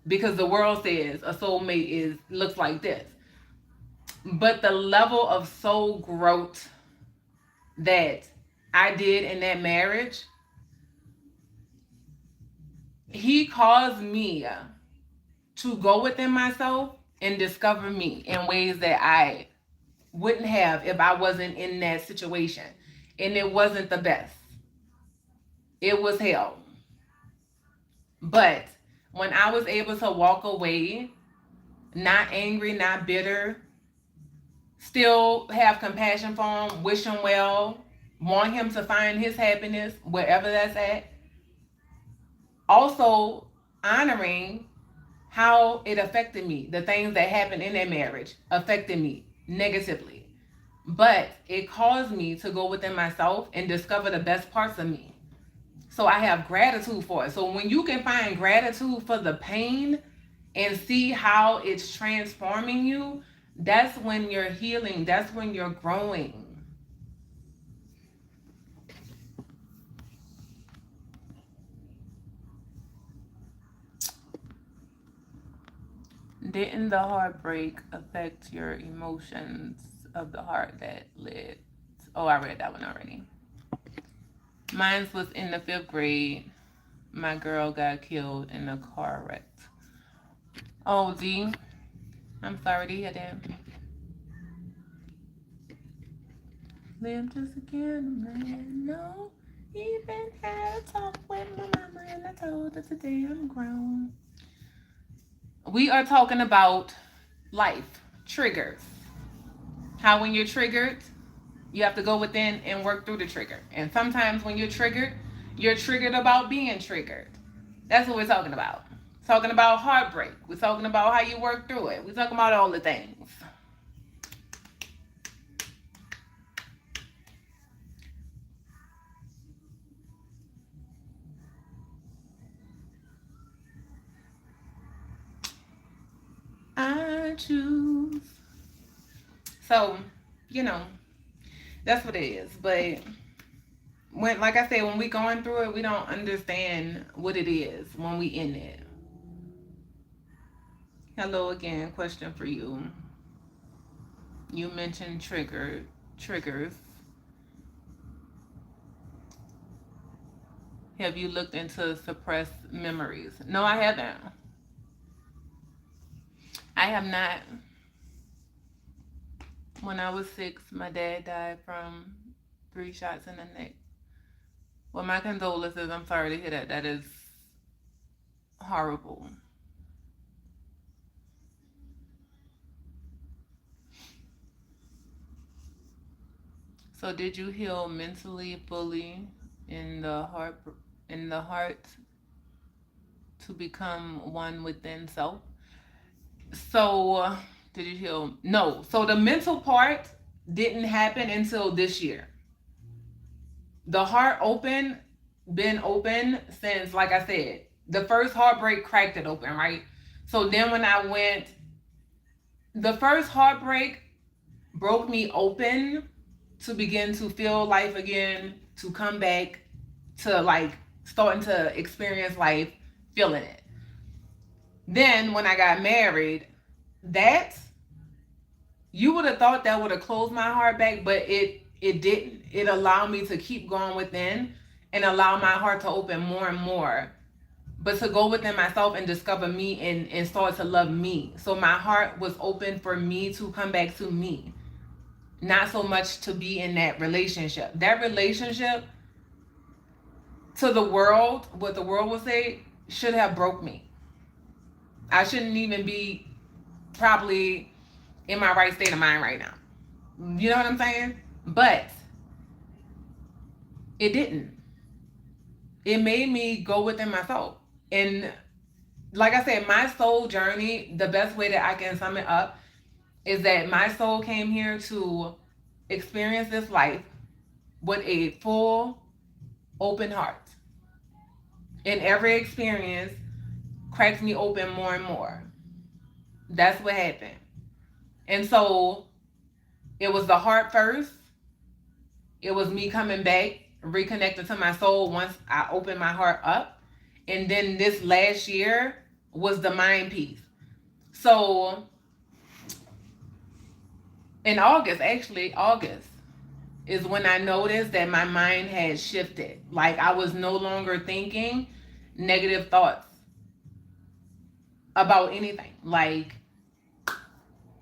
because the world says a soulmate looks like this. But the level of soul growth that I did in that marriage, he caused me to go within myself and discover me in ways that I wouldn't have if I wasn't in that situation. And it wasn't the best. It was hell. But when I was able to walk away, not angry, not bitter, still have compassion for him, wish him well, want him to find his happiness wherever that's at. Also honoring how it affected me. The things that happened in that marriage affected me negatively. But it caused me to go within myself and discover the best parts of me. So I have gratitude for it. So when you can find gratitude for the pain and see how it's transforming you, that's when you're healing. That's when you're growing. Didn't the heartbreak affect your emotions of the heart that led? Oh, I read that one already. Mine was in the 5th grade. My girl got killed in a car wreck. Oh, D, I'm sorry to hear that. Live just again, man. No, even had a talk with my mama and I told her today I'm grown. We are talking about life, triggers. How when you're triggered, you have to go within and work through the trigger. And sometimes when you're triggered about being triggered. That's what we're talking about. Talking about heartbreak. We're talking about how you work through it. We're talking about all the things. I choose. So, that's what it is. But when, like I said, when we going through it, we don't understand what it is when we in it. Hello again, question for you. You mentioned triggers. Have you looked into suppressed memories? No, I haven't. I have not. When I was 6, my dad died from 3 shots in the neck. Well, my condolences. I'm sorry to hear that. That is horrible. So did you heal mentally fully in the heart to become one within self? So did you heal? No. So the mental part didn't happen until this year. The heart been open since, like I said, the first heartbreak cracked it open, right? So then when I went, the first heartbreak broke me open to begin to feel life again, to come back to like starting to experience life, feeling it. Then when I got married, that you would have thought that would have closed my heart back, but it didn't. It allowed me to keep going within and allow my heart to open more and more, but to go within myself and discover me and start to love me. So my heart was open for me to come back to me, not so much to be in that relationship. That relationship, to the world, what the world will say, should have broke me. I shouldn't even be probably in my right state of mind right now. You know what I'm saying? But it didn't. It made me go within myself. And like I said, my soul journey, the best way that I can sum it up is that my soul came here to experience this life with a full, open heart. And every experience cracks me open more and more. That's what happened. And so it was the heart first. It was me coming back, reconnecting to my soul once I opened my heart up. And then this last year was the mind piece. So in August is when I noticed that my mind had shifted. Like I was no longer thinking negative thoughts about anything. Like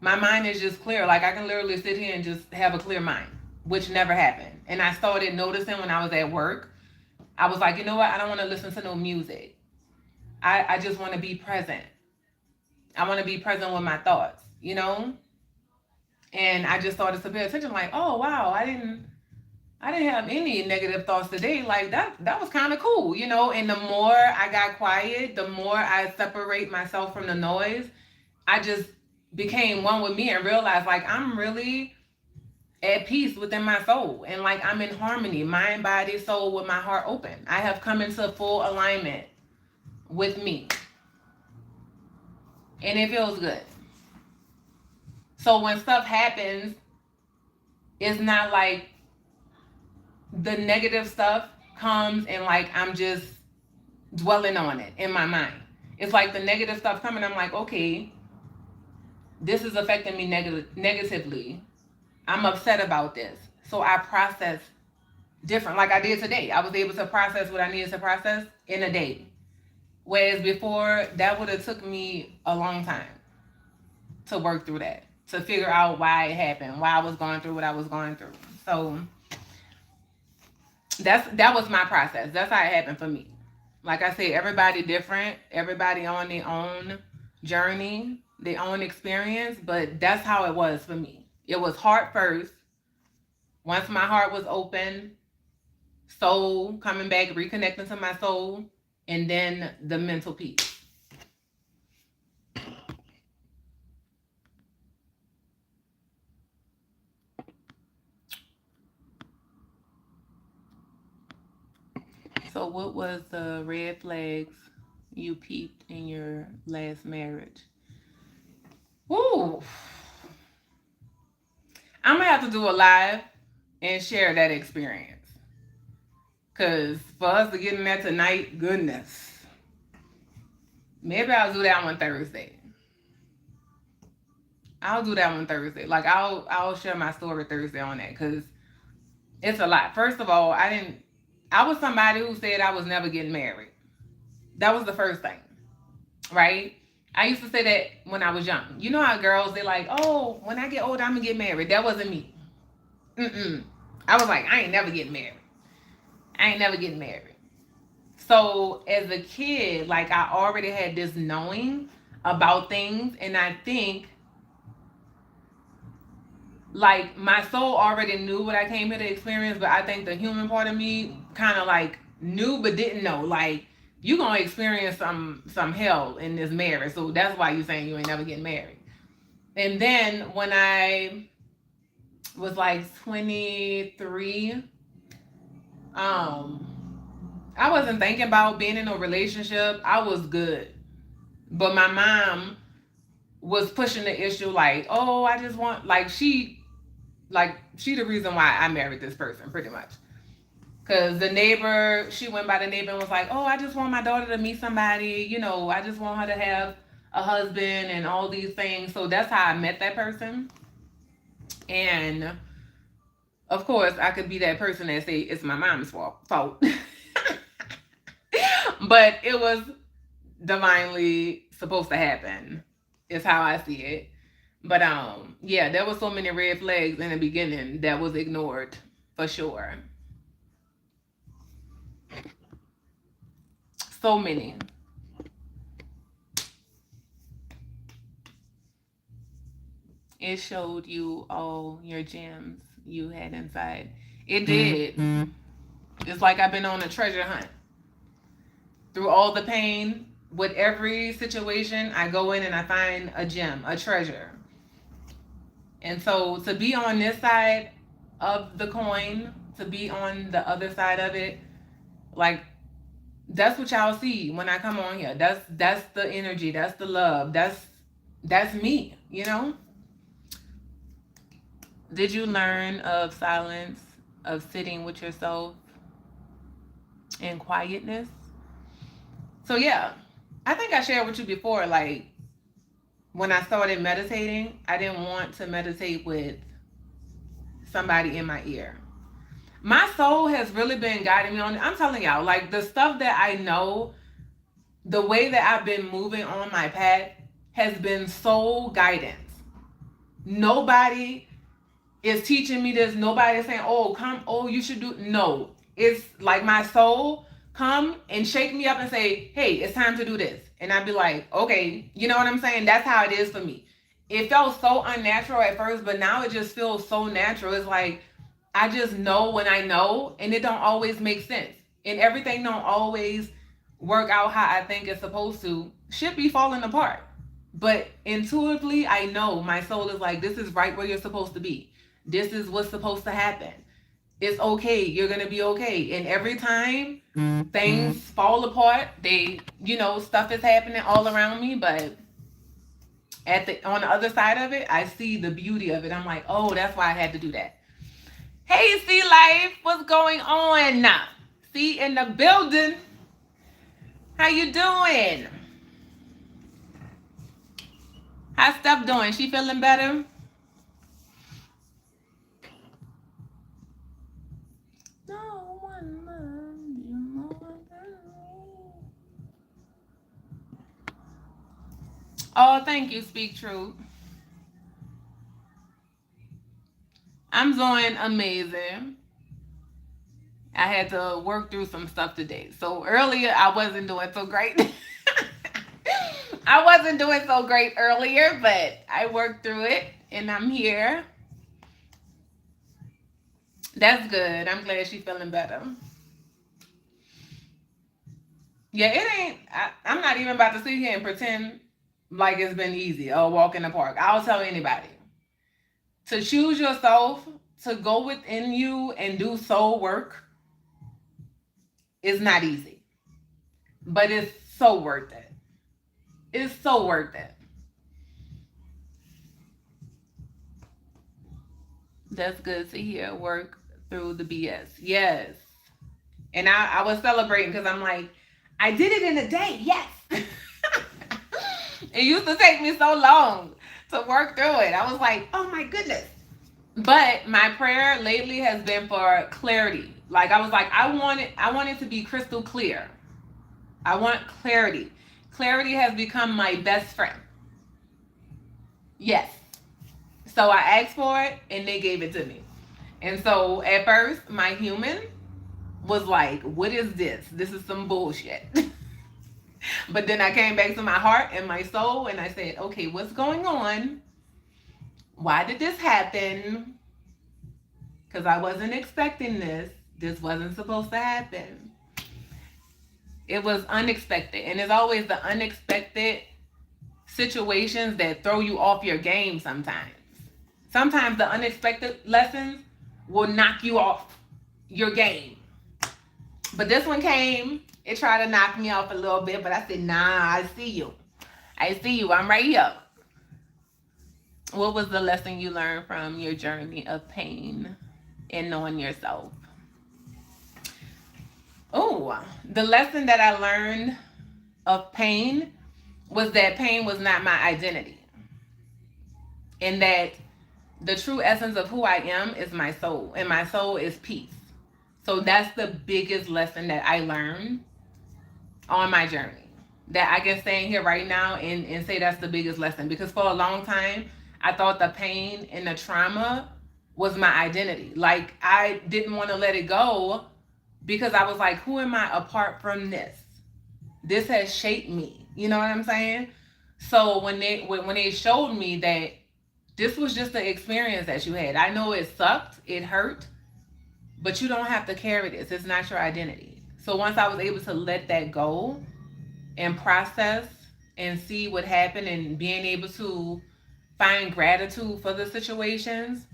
my mind is just clear. Like I can literally sit here and just have a clear mind, which never happened. And I started noticing when I was at work, I was like, you know what? I don't want to listen to no music. I just want to be present. I want to be present with my thoughts, you know? And I just started to pay attention, like, oh wow, I didn't have any negative thoughts today. Like that was kind of cool, you know? And the more I got quiet, the more I separate myself from the noise, I just became one with me and realized like I'm really at peace within my soul. And like I'm in harmony, mind, body, soul, with my heart open. I have come into full alignment with me. And it feels good. So when stuff happens, it's not like the negative stuff comes and like I'm just dwelling on it in my mind. It's like the negative stuff coming, I'm like, okay, this is affecting me negatively. I'm upset about this. So I process different, like I did today. I was able to process what I needed to process in a day. Whereas before, that would have took me a long time to work through that, to figure out why it happened, why I was going through what I was going through. So that was my process. That's how it happened for me. Like I said, everybody different, everybody on their own journey, their own experience, but that's how it was for me. It was heart first. Once my heart was open, soul coming back, reconnecting to my soul, and then the mental piece. So what was the red flags you peeped in your last marriage? Woo! I'm gonna have to do a live and share that experience. Cause for us to get in there tonight, goodness. Maybe I'll do that one Thursday. I'll do that one Thursday. Like I'll share my story Thursday on that, cause it's a lot. First of all, I was somebody who said I was never getting married. That was the first thing, right? I used to say that when I was young. You know how girls, they're like, oh, when I get older, I'm gonna get married. That wasn't me. I was like, I ain't never getting married. I ain't never getting married. So as a kid, like I already had this knowing about things, and I think like my soul already knew what I came here to experience, but I think the human part of me kind of like knew but didn't know. Like you gonna experience some hell in this marriage, so that's why you saying you ain't never getting married. And then when I was like 23, I wasn't thinking about being in a relationship. I was good, but my mom was pushing the issue like, oh, I just want she the reason why I married this person, pretty much. Because the neighbor, she went by the neighbor and was like, oh, I just want my daughter to meet somebody. You know, I just want her to have a husband and all these things. So that's how I met that person. And of course, I could be that person that say it's my mom's fault. But it was divinely supposed to happen, is how I see it. But yeah, there was so many red flags in the beginning that was ignored, for sure. So many. It showed you all your gems you had inside. It did. It's like I've been on a treasure hunt. Through all the pain, with every situation, I go in and I find a gem, a treasure. And so to be on this side of the coin, to be on the other side of it, like that's what y'all see when I come on here. That's the energy, that's the love, that's me, you know? Did you learn of silence, of sitting with yourself in quietness? So yeah, I think I shared with you before, like when I started meditating, I didn't want to meditate with somebody in my ear. My soul has really been guiding me on it. I'm telling y'all, like the stuff that I know, the way that I've been moving on my path has been soul guidance. Nobody is teaching me this. Nobody is saying, oh, come, oh, you should do. No, it's like my soul come and shake me up and say, hey, it's time to do this. And I'd be like, okay, you know what I'm saying? That's how it is for me. It felt so unnatural at first, but now it just feels so natural. It's like, I just know when I know, and it don't always make sense. And everything don't always work out how I think it's supposed to. Shit be falling apart. But intuitively, I know my soul is like, this is right where you're supposed to be. This is what's supposed to happen. It's okay. You're going to be okay. And every time things fall apart, stuff is happening all around me. But on the other side of it, I see the beauty of it. I'm like, oh, that's why I had to do that. Hey, C Life, what's going on? See in the building. How you doing? How's Steph doing? She feeling better? No one loves you more than me. Oh, thank you, Speak Truth. I'm doing amazing. I had to work through some stuff today. So earlier, I wasn't doing so great. I wasn't doing so great earlier, but I worked through it and I'm here. That's good. I'm glad she's feeling better. Yeah, it ain't, I'm not even about to sit here and pretend like it's been easy or walk in the park. I'll tell anybody. To choose yourself, to go within you and do soul work is not easy. But it's so worth it. It's so worth it. That's good to hear. Work through the BS. Yes. And I was celebrating because I'm like, I did it in a day. Yes. It used to take me so long to work through it. I was like, oh my goodness. But my prayer lately has been for clarity. Like I was like, I want it to be crystal clear. I want clarity. Clarity has become my best friend. Yes. So I asked for it and they gave it to me. And so at first, my human was like, what is this? This is some bullshit. But then I came back to my heart and my soul and I said, okay, what's going on? Why did this happen? Because I wasn't expecting this. This wasn't supposed to happen. It was unexpected. And it's always the unexpected situations that throw you off your game sometimes. Sometimes the unexpected lessons will knock you off your game. But this one came, it tried to knock me off a little bit, but I said, nah, I see you. I see you. I'm right here. What was the lesson you learned from your journey of pain and knowing yourself? Oh, the lesson that I learned of pain was that pain was not my identity. And that the true essence of who I am is my soul. And my soul is peace. So that's the biggest lesson that I learned on my journey. That I can stand here right now and say that's the biggest lesson. Because for a long time, I thought the pain and the trauma was my identity. Like I didn't want to let it go because I was like, who am I apart from this? This has shaped me. You know what I'm saying? So when they showed me that this was just the experience that you had. I know it sucked, it hurt, but you don't have to carry this. It's not your identity. So once I was able to let that go and process and see what happened and being able to find gratitude for the situations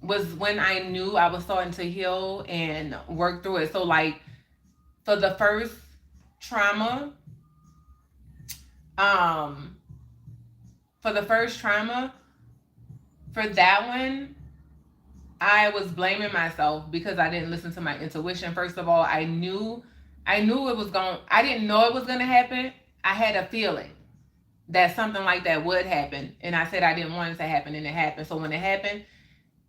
was when I knew I was starting to heal and work through it. So like for the first trauma, for that one, I was blaming myself because I didn't listen to my intuition. First of all, I knew it was going, I didn't know it was going to happen. I had a feeling that something like that would happen. And I said I didn't want it to happen, and it happened. So when it happened,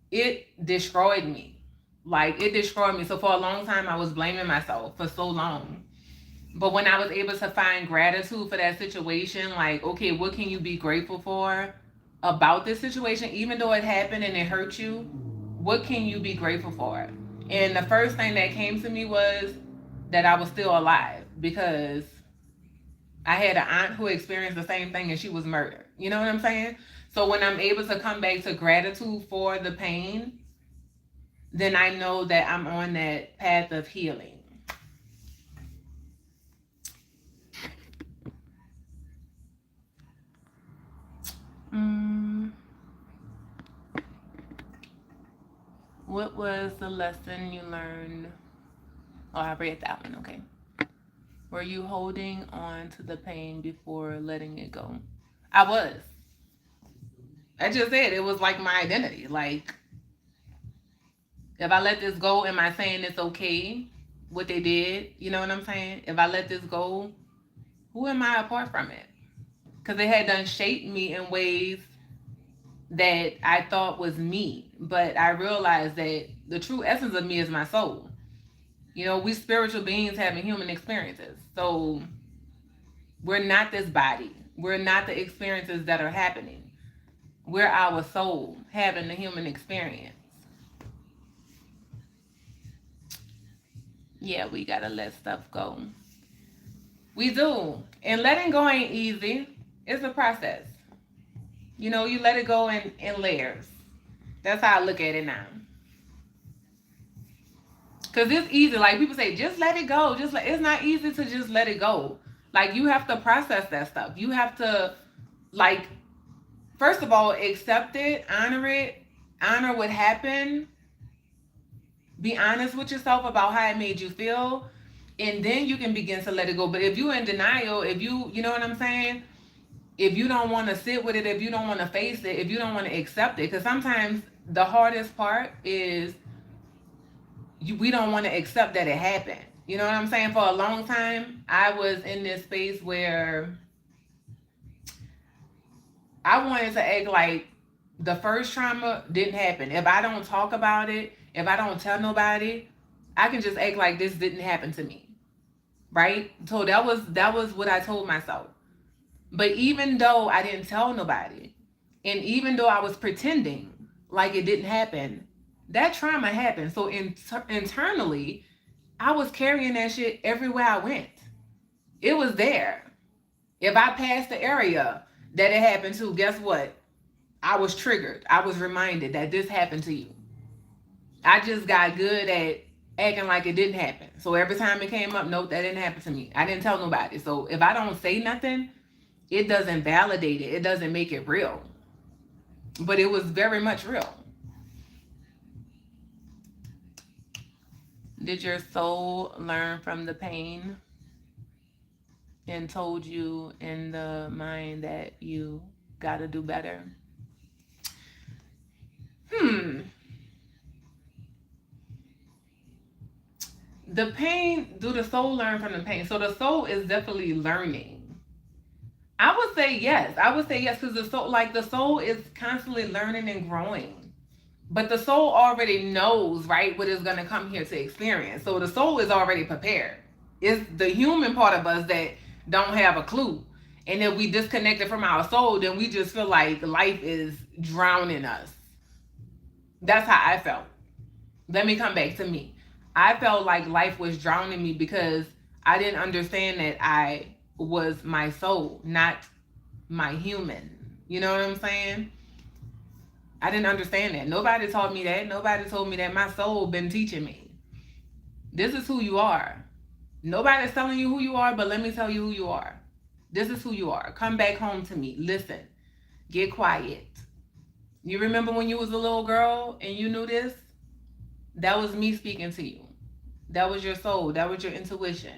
it destroyed me. Like, it destroyed me. So for a long time, I was blaming myself for so long. But when I was able to find gratitude for that situation, like, okay, what can you be grateful for about this situation? Even though it happened and it hurt you, what can you be grateful for? And the first thing that came to me was that I was still alive, because I had an aunt who experienced the same thing and she was murdered. You know what I'm saying? So when I'm able to come back to gratitude for the pain, then I know that I'm on that path of healing. What was the lesson you learned? Oh, I read that one. Okay. Were you holding on to the pain before letting it go? I was. I just said it was like my identity. Like, if I let this go, am I saying it's okay what they did? You know what I'm saying? If I let this go, who am I apart from it? Because it had done shaped me in ways that I thought was me. But I realized that the true essence of me is my soul. You know, we spiritual beings having human experiences. So we're not this body. We're not the experiences that are happening. We're our soul having the human experience. Yeah, we gotta let stuff go. We do. And letting go ain't easy. It's a process. You know, you let it go in layers. That's how I look at it now. Because it's easy. Like, people say, just let it go. It's not easy to just let it go. Like, you have to process that stuff. You have to, like, first of all, accept it, honor what happened. Be honest with yourself about how it made you feel. And then you can begin to let it go. But if you're in denial, you know what I'm saying? If you don't want to sit with it, if you don't want to face it, if you don't want to accept it, because sometimes the hardest part is we don't want to accept that it happened. You know what I'm saying? For a long time, I was in this space where I wanted to act like the first trauma didn't happen. If I don't talk about it, if I don't tell nobody, I can just act like this didn't happen to me. Right? So that was what I told myself. But even though I didn't tell nobody, and even though I was pretending like it didn't happen, that trauma happened. So internally, I was carrying that shit everywhere I went. It was there. If I passed the area that it happened to, guess what? I was triggered. I was reminded that this happened to you. I just got good at acting like it didn't happen. So every time it came up, nope, that didn't happen to me. I didn't tell nobody. So if I don't say nothing, it doesn't validate it. It doesn't make it real. But it was very much real. Did your soul learn from the pain and told you in the mind that you got to do better? The pain, do the soul learn from the pain? So the soul is definitely learning. I would say yes. Because the soul is constantly learning and growing. But the soul already knows, right, what it's going to come here to experience. So the soul is already prepared. It's the human part of us that don't have a clue. And if we disconnect it from our soul, then we just feel like life is drowning us. That's how I felt. Let me come back to me. I felt like life was drowning me because I didn't understand that I was my soul, not my human. You know what I'm saying? I didn't understand that. Nobody taught me that. Nobody told me that. My soul been teaching me. This is who you are. Nobody's telling you who you are, but let me tell you who you are. This is who you are. Come back home to me. Listen. Get quiet. You remember when you was a little girl and you knew this? That was me speaking to you. That was your soul. That was your intuition.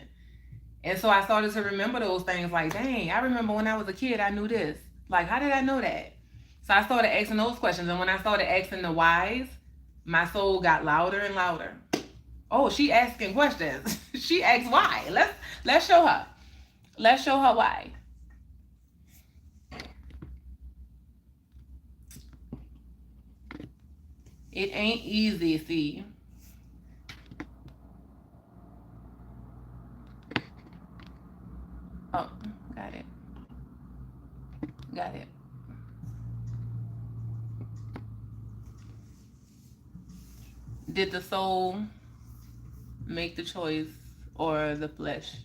And so I started to remember those things like, dang, I remember when I was a kid, I knew this. Like, how did I know that? So I started asking those questions. And when I started asking the whys, my soul got louder and louder. Oh, she asking questions. She asked why. Let's show her. Let's show her why. It ain't easy, see. Oh, got it. Got it. Did the soul make the choice or the flesh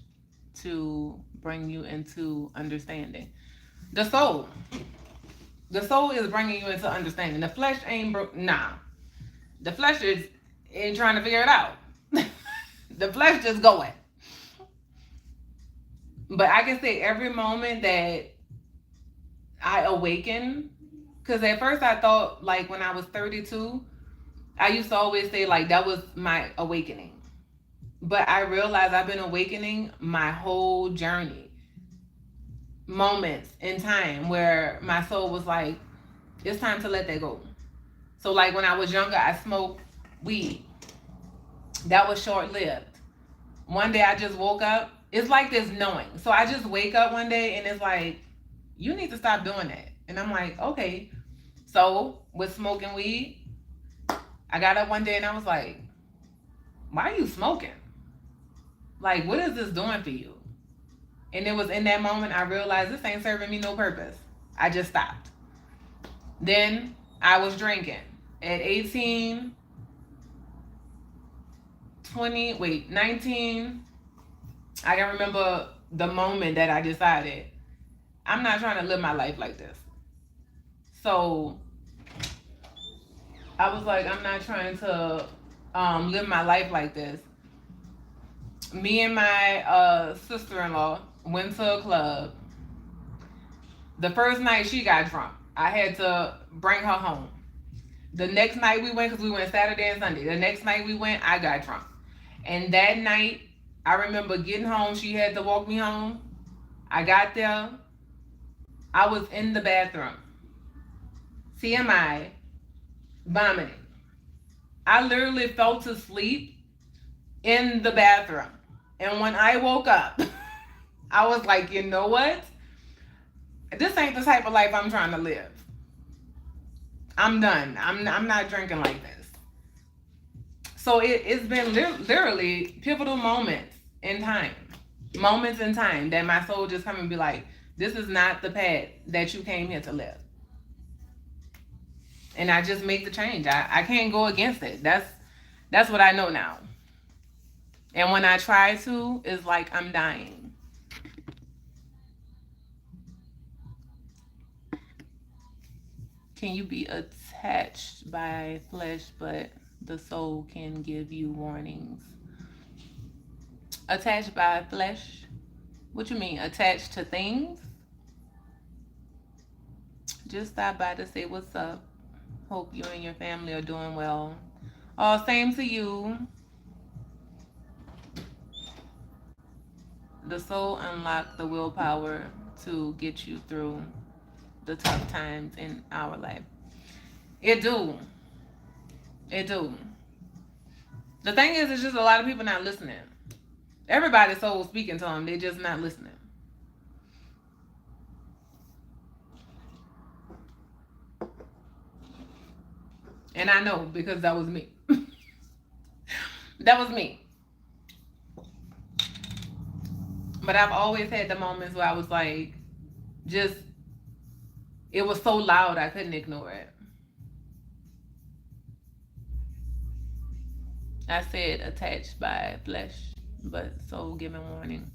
to bring you into understanding? The soul. The soul is bringing you into understanding. The flesh ain't nah. The flesh ain't trying to figure it out. The flesh just going. But I can say every moment that I awaken, because at first I thought like when I was 32, I used to always say like that was my awakening. But I realized I've been awakening my whole journey. Moments in time where my soul was like, it's time to let that go. So like when I was younger, I smoked weed. That was short-lived. One day I just woke up. It's like this knowing. So I just wake up one day and it's like, you need to stop doing that. And I'm like, okay. So with smoking weed, I got up one day and I was like, why are you smoking? Like, what is this doing for you? And it was in that moment I realized this ain't serving me no purpose. I just stopped. Then I was drinking. At 18, 19, I can remember the moment that I decided I'm not trying to live my life like this. So I was like, I'm not trying to live my life like this. Me and my sister-in-law went to a club. The first night she got drunk. I had to bring her home. The next night we went, because we went Saturday and Sunday. The next night we went, I got drunk. And that night, I remember getting home. She had to walk me home. I got there. I was in the bathroom. TMI, vomiting. I literally fell asleep in the bathroom. And when I woke up, I was like, you know what? This ain't the type of life I'm trying to live. I'm done. I'm not drinking like this. So it's been literally pivotal moments in time. Moments in time that my soul just come and be like, this is not the path that you came here to live. And I just make the change. I can't go against it. That's what I know now. And when I try to, it's like I'm dying. Can you be attached by flesh, but the soul can give you warnings? Attached by flesh? What you mean? Attached to things? Just stop by to say what's up. Hope you and your family are doing well. Oh, same to you. The soul unlocked the willpower to get you through the tough times in our life. It do. It do. The thing is, it's just a lot of people not listening. Everybody's soul speaking to them. They just not listening. And I know because that was me. That was me. But I've always had the moments where I was like, just, it was so loud I couldn't ignore it. I said attached by flesh, but soul giving warning.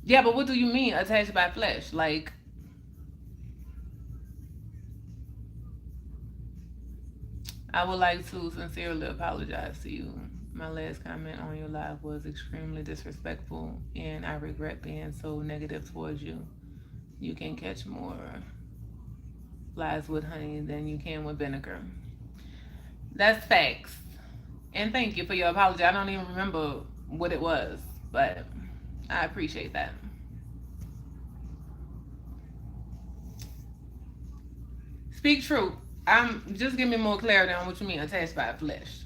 Yeah, but what do you mean attached by flesh? Like, I would like to sincerely apologize to you. My last comment on your live was extremely disrespectful, and I regret being so negative towards you. You can catch more flies with honey than you can with vinegar. That's facts. And thank you for your apology. I don't even remember what it was, but I appreciate that. Speak truth. Just give me more clarity on what you mean attached by flesh.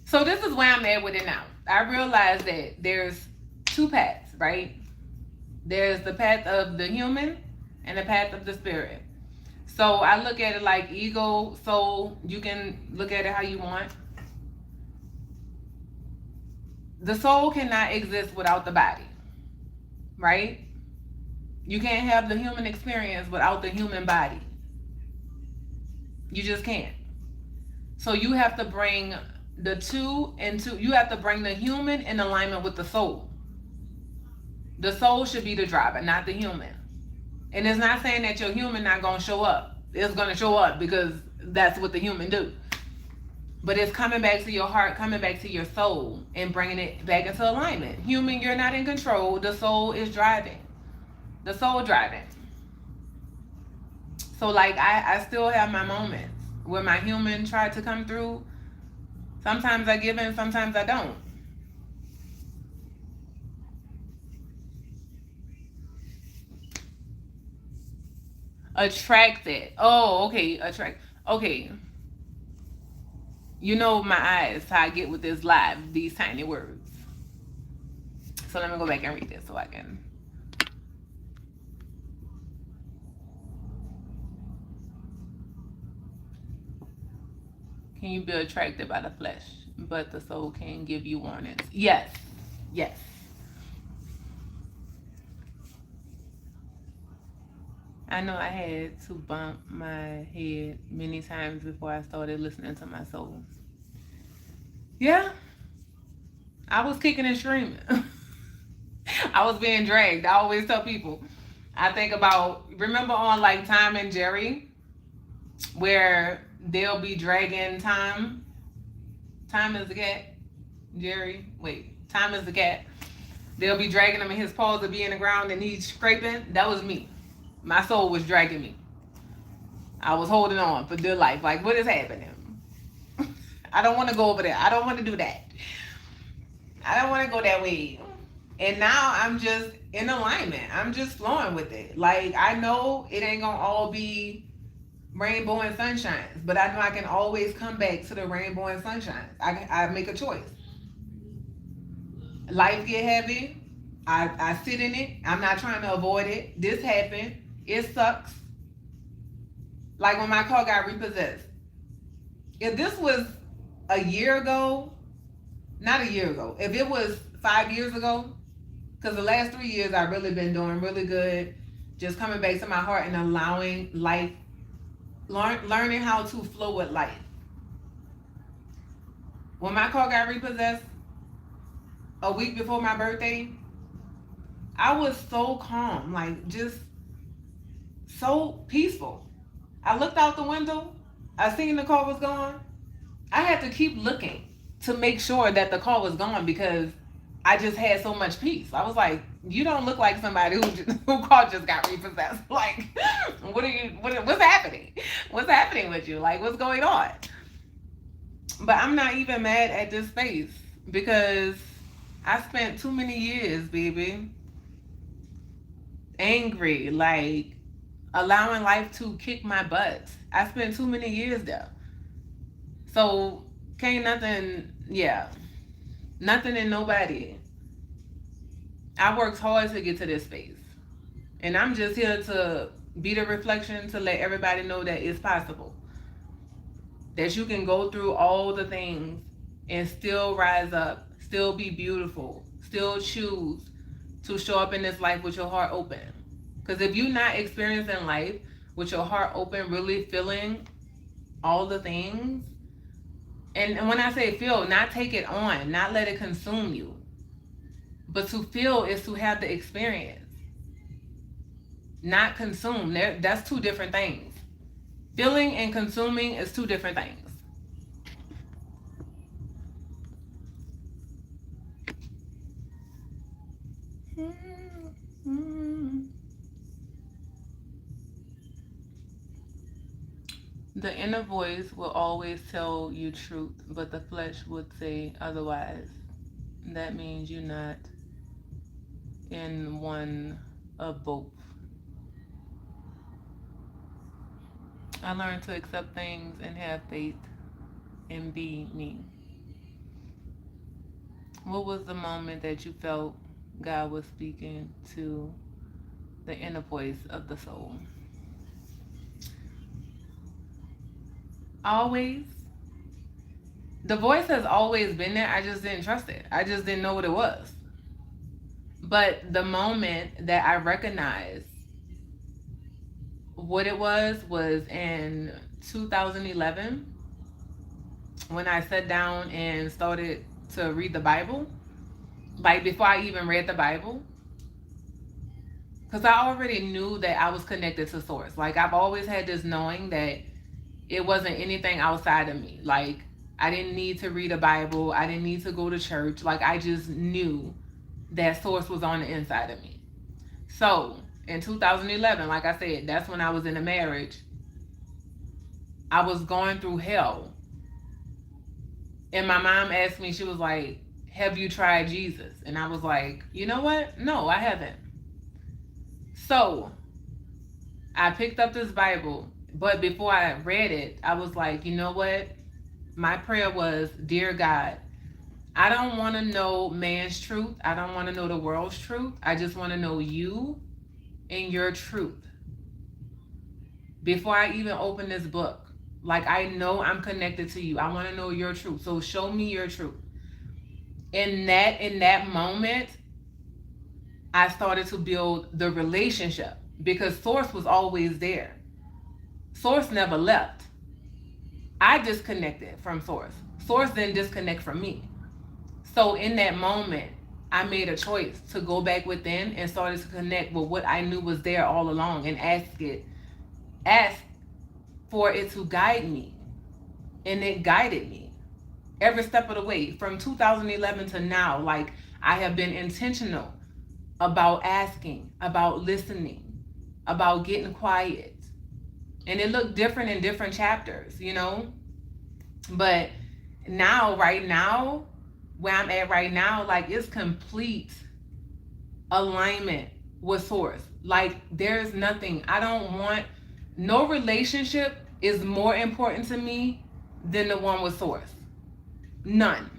So this is where I'm at with it now. I realize that there's two paths, right? There's the path of the human and the path of the spirit. So I look at it like ego, soul. You can look at it how you want. The soul cannot exist without the body, right? You can't have the human experience without the human body. You just can't. So you have to bring the two into, you have to bring the human in alignment with the soul. The soul should be the driver, not the human. And it's not saying that your human not gonna show up. It's gonna show up because that's what the human do. But it's coming back to your heart, coming back to your soul, and bringing it back into alignment. Human, you're not in control. The soul is driving. The soul driving. So like I still have my moments where my human tried to come through. Sometimes I give in, sometimes I don't. Attracted. Oh, okay. Attract. Okay. You know my eyes, how I get with this live, these tiny words. So let me go back and read this so I can. Can you be attracted by the flesh, but the soul can give you warnings? Yes. Yes. I know I had to bump my head many times before I started listening to my soul. Yeah. I was kicking and screaming. I was being dragged. I always tell people. I think about, remember on like Tom and Jerry, where they'll be dragging Tom. Tom is the cat. Jerry, wait, Tom is the cat. They'll be dragging him and his paws will be in the ground and he's scraping. That was me. My soul was dragging me. I was holding on for dear life. Like, what is happening? I don't want to go over there. I don't want to do that. I don't want to go that way. And now I'm just in alignment. I'm just flowing with it. Like, I know it ain't going to all be rainbow and sunshines, but I know I can always come back to the rainbow and sunshines. I make a choice. Life get heavy. I sit in it. I'm not trying to avoid it. This happened. It sucks. Like when my car got repossessed. If this was a year ago, not a year ago, if it was 5 years ago, because the last 3 years I've really been doing really good, just coming back to my heart and allowing life, learning how to flow with life. When my car got repossessed a week before my birthday, I was so calm, like just so peaceful. I looked out the window, I seen the car was gone. I had to keep looking to make sure that the car was gone because I just had so much peace. I was like, you don't look like somebody who car just got repossessed. Like, what's happening? What's happening with you? Like, what's going on? But I'm not even mad at this space because I spent too many years, baby, angry, like allowing life to kick my butt. I spent too many years there. So can't nothing, nothing and nobody. I worked hard to get to this space. And I'm just here to be the reflection to let everybody know that it's possible. That you can go through all the things and still rise up, still be beautiful, still choose to show up in this life with your heart open. Because if you're not experiencing life with your heart open, really feeling all the things, and when I say feel, not take it on, not let it consume you, but to feel is to have the experience, not consume. That's two different things. Feeling and consuming is two different things. The inner voice will always tell you truth, but the flesh would say otherwise. That means you're not in one of both. I learned to accept things and have faith and be me. What was the moment that you felt God was speaking to the inner voice of the soul? Always. The voice has always been there. I just didn't trust it. I just didn't know what it was. But the moment that I recognized what it was in 2011 when I sat down and started to read the Bible. Like before I even read the Bible, because I already knew that I was connected to Source. Like I've always had this knowing that it wasn't anything outside of me. Like I didn't need to read a Bible. I didn't need to go to church. Like I just knew that Source was on the inside of me. So in 2011, like I said, that's when I was in a marriage. I was going through hell. And my mom asked me, she was like, have you tried Jesus? And I was like, you know what? No, I haven't. So I picked up this Bible, but before I read it, I was like, you know what? My prayer was, dear God, I don't want to know man's truth. I don't want to know the world's truth. I just want to know you and your truth. Before I even open this book, like I know I'm connected to you. I want to know your truth. So show me your truth. In that moment, I started to build the relationship because Source was always there. Source never left. I disconnected from Source. Source didn't disconnect from me. So in that moment, I made a choice to go back within and started to connect with what I knew was there all along and ask for it to guide me. And it guided me every step of the way from 2011 to now. Like I have been intentional about asking, about listening, about getting quiet. And it looked different in different chapters, you know? But now, right now, where I'm at right now, like it's complete alignment with Source. Like there's nothing, I don't want, no relationship is more important to me than the one with Source. None.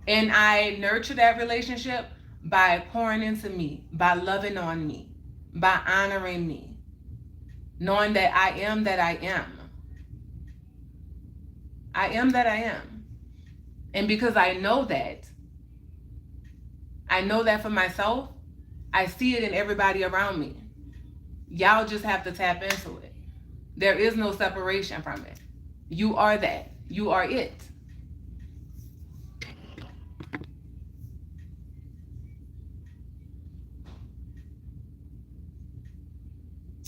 And I nurture that relationship by pouring into me, by loving on me, by honoring me, knowing that I am that I am. I am that I am. And because I know that for myself, I see it in everybody around me. Y'all just have to tap into it. There is no separation from it. You are that. You are it.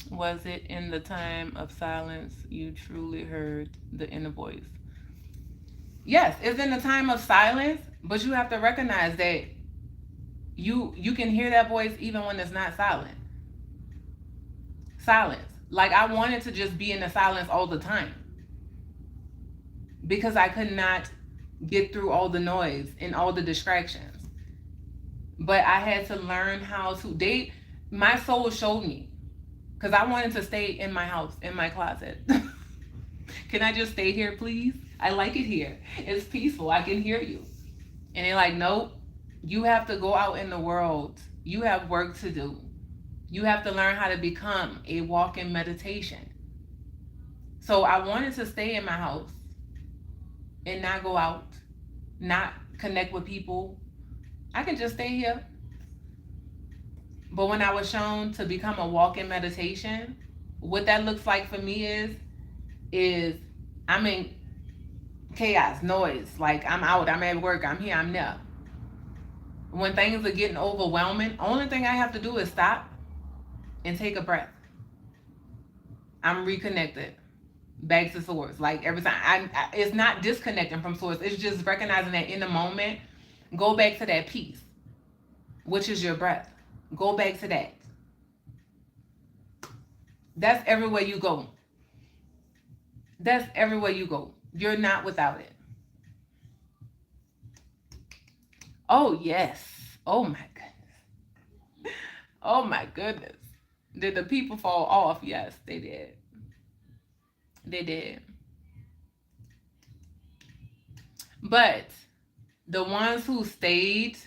Was it in the time of silence you truly heard the inner voice? Yes, it's in the time of silence, but you have to recognize that you can hear that voice even when it's not silent. Silence. Like I wanted to just be in the silence all the time because I could not get through all the noise and all the distractions. But I had to learn how to my soul showed me, because I wanted to stay in my house, in my closet. Can I just stay here, please? I like it here. It's peaceful. I can hear you. And they're like, nope, you have to go out in the world. You have work to do. You have to learn how to become a walking meditation. So I wanted to stay in my house and not go out, not connect with people. I can just stay here. But when I was shown to become a walking meditation, what that looks like for me is I'm in chaos, noise. Like I'm out, I'm at work, I'm here, I'm there. When things are getting overwhelming, only thing I have to do is stop and take a breath. I'm reconnected back to Source. Like every time, it's not disconnecting from Source. It's just recognizing that in the moment, go back to that peace, which is your breath. Go back to that. That's everywhere you go. That's everywhere you go. You're not without it. Oh, yes. Oh, my goodness. Oh, my goodness. Did the people fall off? Yes, they did. They did. But the ones who stayed,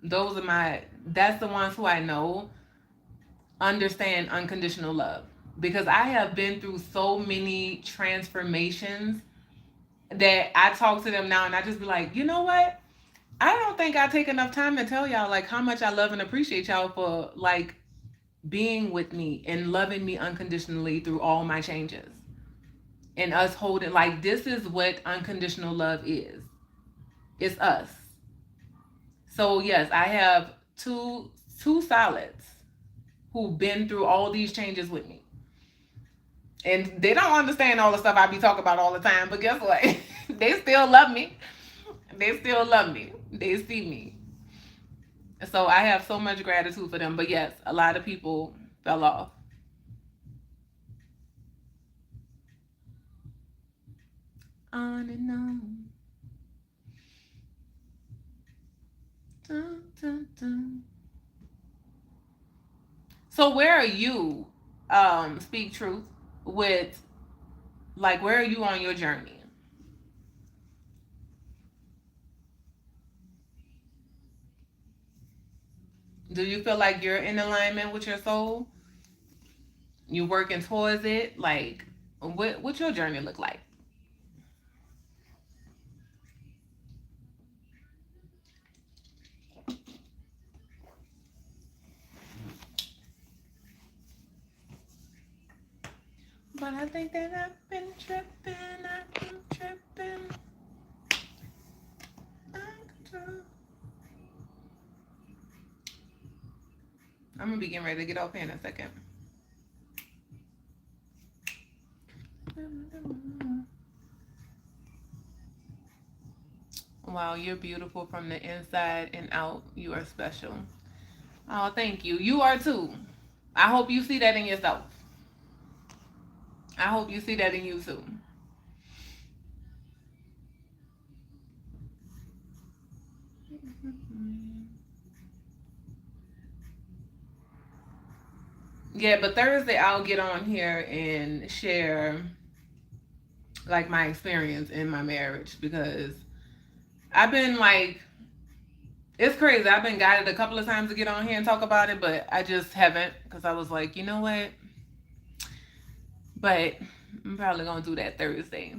that's the ones who I know understand unconditional love. Because I have been through so many transformations that I talk to them now and I just be like, you know what? I don't think I take enough time to tell y'all like how much I love and appreciate y'all for like being with me and loving me unconditionally through all my changes. And us holding, like, this is what unconditional love is. It's us. So yes, I have two solids who've been through all these changes with me. And they don't understand all the stuff I be talking about all the time, but guess what? They still love me. They still love me. They see me. So I have so much gratitude for them. But yes, a lot of people fell off. On and on. Dun, dun, dun. So where are you, Speak Truth, with, like, where are you on your journey? Do you feel like you're in alignment with your soul? You working towards it? Like, what's your journey look like? But I think that I've been tripping. I'm gonna be getting ready to get off here in a second. Wow, you're beautiful from the inside and out. You are special. Oh, thank you. You are too. I hope you see that in yourself. I hope you see that in you too. Yeah, but Thursday I'll get on here and share like my experience in my marriage because I've been like, it's crazy. I've been guided a couple of times to get on here and talk about it, but I just haven't because I was like, you know what? But I'm probably gonna do that Thursday.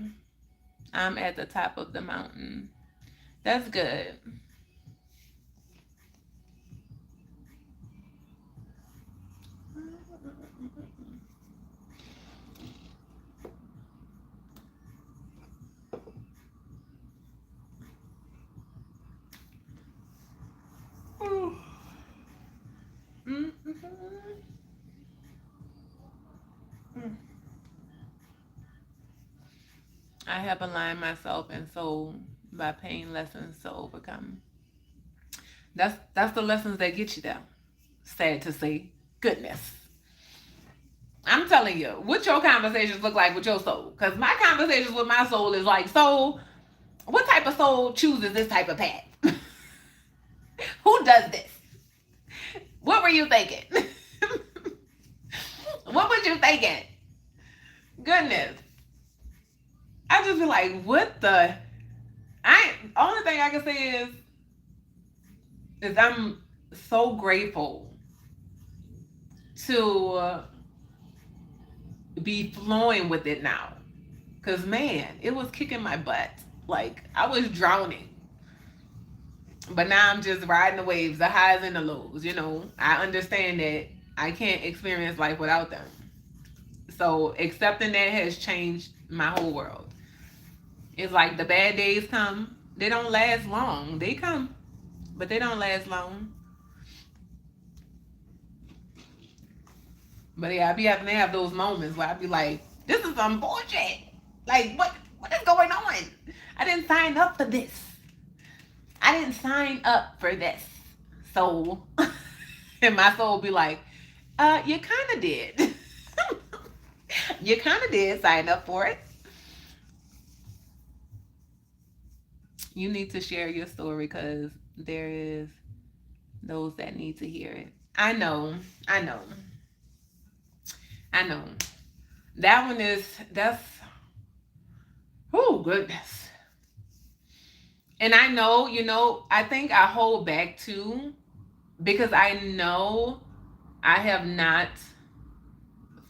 I'm at the top of the mountain. That's good. I have aligned myself and soul by paying lessons to overcome. That's the lessons that get you there. Sad to say. Goodness. I'm telling you, what your conversations look like with your soul. Because my conversations with my soul is like, soul, what type of soul chooses this type of path? Who does this? What were you thinking? What was you thinking? Goodness. I just be like, what the? Only thing I can say is I'm so grateful to be flowing with it now. Cause man, it was kicking my butt. Like I was drowning. But now I'm just riding the waves, the highs and the lows. You know, I understand that I can't experience life without them. So accepting that has changed my whole world. It's like the bad days come, they don't last long. They come, but they don't last long. But yeah, I be having to have those moments where I be like, this is some bullshit. Like, what is going on? I didn't sign up for this. I didn't sign up for this. So, and my soul be like, you kind of did. You kind of did sign up for it. You need to share your story because there is those that need to hear it. I know. I know. I know. That one is, that's, oh, goodness. And I know, I think I hold back too because I know I have not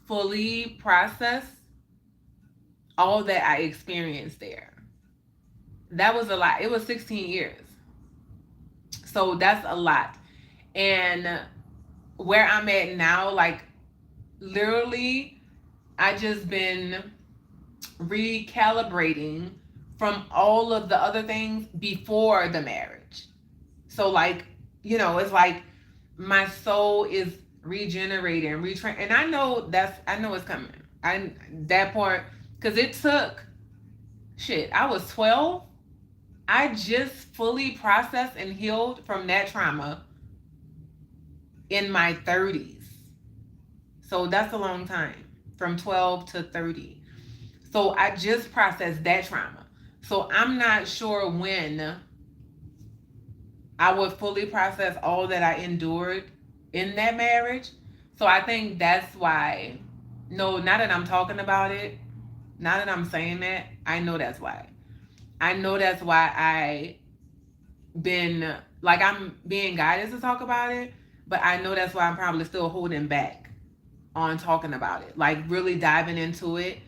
fully processed all that I experienced there. That was a lot. It was 16 years. So that's a lot. And where I'm at now, like literally, I just been recalibrating from all of the other things before the marriage. So like, it's like my soul is regenerating, and I know it's coming. That part, because it took shit. I was 12. I just fully processed and healed from that trauma in my 30s. So that's a long time, from 12 to 30. So I just processed that trauma. So I'm not sure when I would fully process all that I endured in that marriage. So I think that's why, no, now that I'm talking about it, now that I'm saying that, I know that's why. I know that's why I been, like, I'm being guided to talk about it, but I know that's why I'm probably still holding back on talking about it, like really diving into it.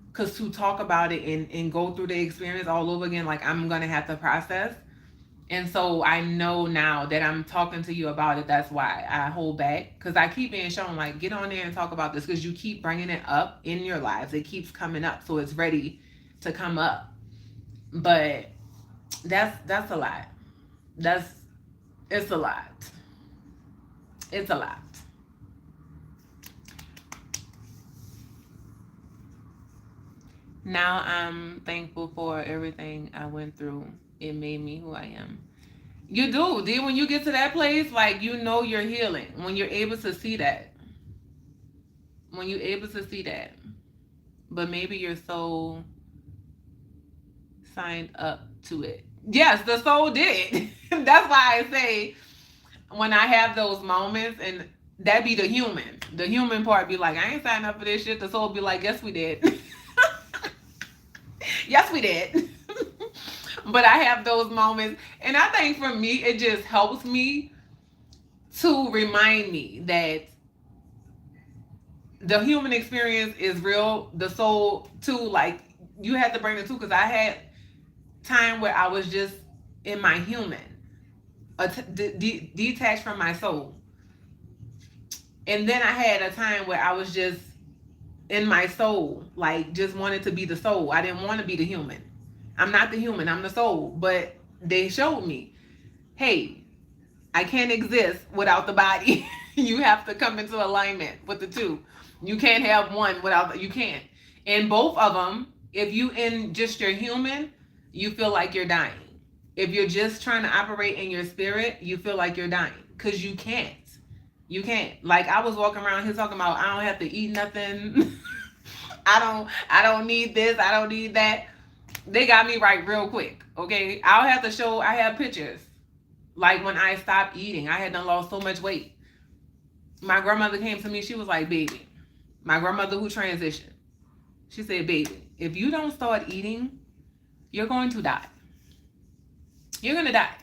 Because to talk about it and go through the experience all over again, like I'm going to have to process. And so I know now that I'm talking to you about it, that's why I hold back. Because I keep being shown, like, get on there and talk about this, because you keep bringing it up in your lives. It keeps coming up, so it's ready to come up. But that's a lot. It's a lot. It's a lot. Now I'm thankful for everything I went through. It made me who I am. You do. Then when you get to that place, like, you're healing. When you're able to see that. When you're able to see that. But maybe your soul signed up to it. Yes, the soul did. That's why I say when I have those moments, and that be the human. The human part be like, I ain't signed up for this shit. The soul be like, yes, we did. Yes, we did. But I have those moments. And I think for me, it just helps me to remind me that the human experience is real. The soul, too, like, you had to bring the two, because I had time where I was just in my human, detached from my soul. And then I had a time where I was just in my soul, like, just wanted to be the soul. I didn't want to be the human. I'm not the human, I'm the soul. But they showed me, hey, I can't exist without the body. You have to come into alignment with the two. You can't have one without, you can't. And both of them, if you in just your human, you feel like you're dying. If you're just trying to operate in your spirit, you feel like you're dying, because you can't. You can't. Like, I was walking around here talking about, I don't have to eat nothing. I don't need this. I don't need that. They got me right real quick. Okay. I have pictures. Like, when I stopped eating, I had done lost so much weight. My grandmother came to me. She was like, baby, my grandmother who transitioned, she said, baby, if you don't start eating, you're going to die. You're going to die.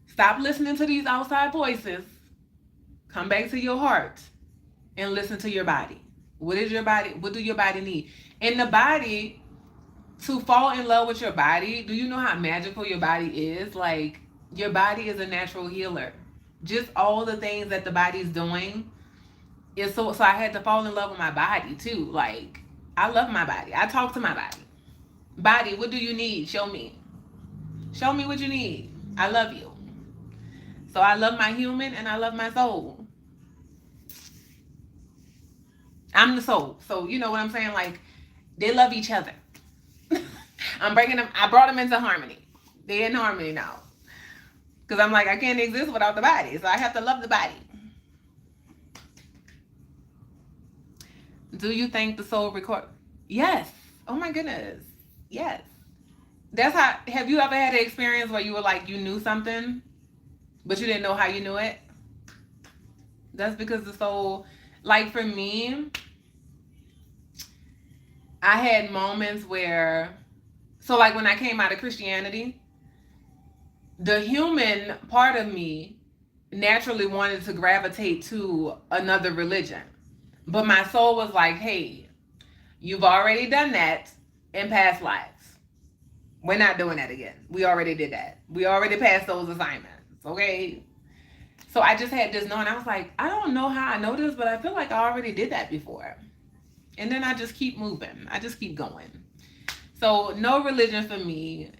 Stop listening to these outside voices. Come back to your heart and listen to your body. What do your body need? And the body, to fall in love with your body, do you know how magical your body is? Like, your body is a natural healer. Just all the things that the body's doing is so I had to fall in love with my body too. Like, I love my body. I talk to my body. Body, what do you need? Show me. Show me what you need. I love you. So I love my human and I love my soul. I'm the soul. So you know what I'm saying? Like, they love each other. I brought them into harmony. They're in harmony now. Because I'm like, I can't exist without the body. So I have to love the body. Do you think the soul record? Yes. Oh my goodness. Yes. That's how. Have you ever had an experience where you were like you knew something, but you didn't know how you knew it? That's because the soul, like for me, I had moments where, so like when I came out of Christianity, the human part of me naturally wanted to gravitate to another religion. But my soul was like, hey, you've already done that in past lives. We're not doing that again. We already did that. We already passed those assignments. Okay. So I just had this knowing. I was like, I don't know how I know this, but I feel like I already did that before. And then I just keep moving. I just keep going. So no religion for me.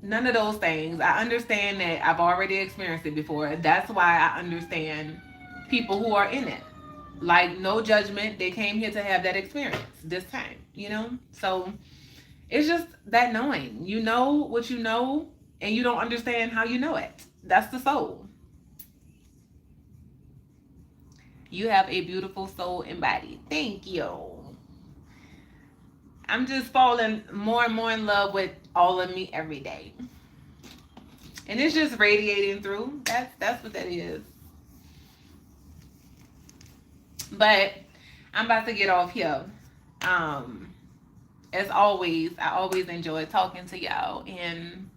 None of those things. I understand that I've already experienced it before. That's why I understand people who are in it. Like, no judgment. They came here to have that experience this time, you know? So it's just that knowing. You know what you know, and you don't understand how you know it. That's the soul. You have a beautiful soul embodied. Thank you. I'm just falling more and more in love with all of me every day. And it's just radiating through. That's what that is. But I'm about to get off here. As always, I always enjoy talking to y'all and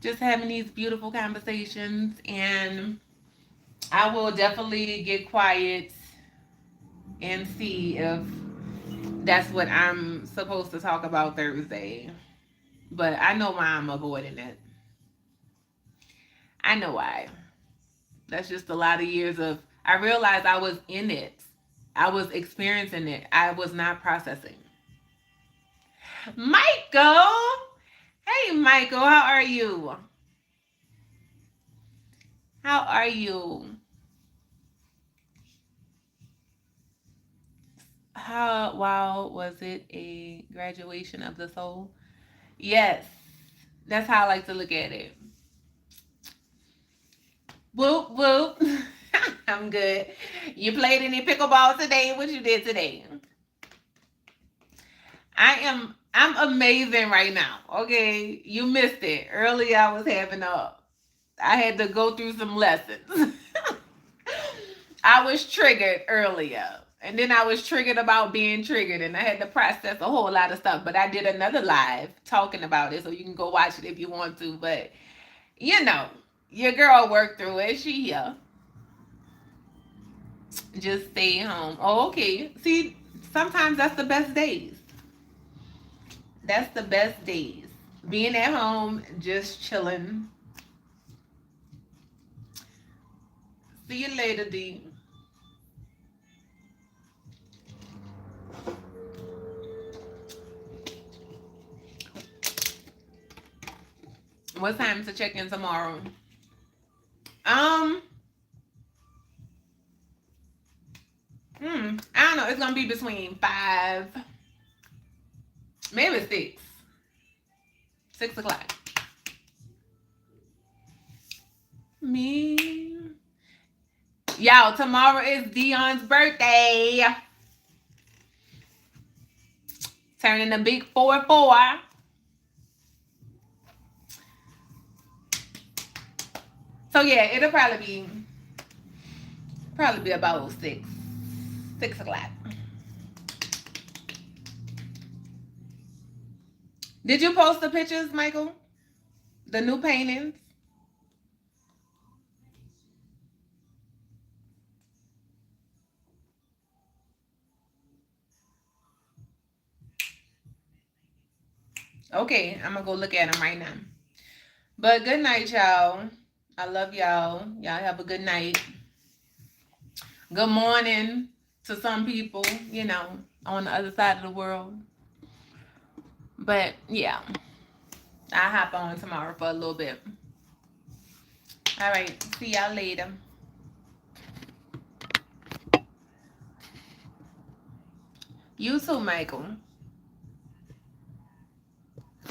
just having these beautiful conversations. And I will definitely get quiet and see if that's what I'm supposed to talk about Thursday. But I know why I'm avoiding it. I know why. That's just a lot of years of, I realized I was in it. I was experiencing it. I was not processing. Michael! Hey, Michael, how are you? How are you? How, wow, was it a graduation of the soul? Yes, that's how I like to look at it. Whoop, whoop. I'm good. You played any pickleball today? What you did today? I'm amazing right now. Okay. You missed it. Earlier I was I had to go through some lessons. I was triggered earlier. And then I was triggered about being triggered, and I had to process a whole lot of stuff. But I did another live talking about it, so you can go watch it if you want to. But you know, your girl worked through it. She here. Just stay home. Oh, okay. See, sometimes that's the best days. That's the best days. Being at home, just chilling. See you later, D. What time to check in tomorrow? I don't know. It's gonna be between 5, maybe 6. 6 o'clock. Me. Y'all, tomorrow is Dion's birthday. Turning the big 4-4. So yeah, it'll probably be about 6 o'clock. Did you post the pictures, Michael? The new paintings? Okay, I'm gonna go look at them right now. But good night, y'all. I love y'all. Y'all have a good night. Good morning to some people, you know, on the other side of the world. But yeah, I'll hop on tomorrow for a little bit. All right, see y'all later. You too, Michael.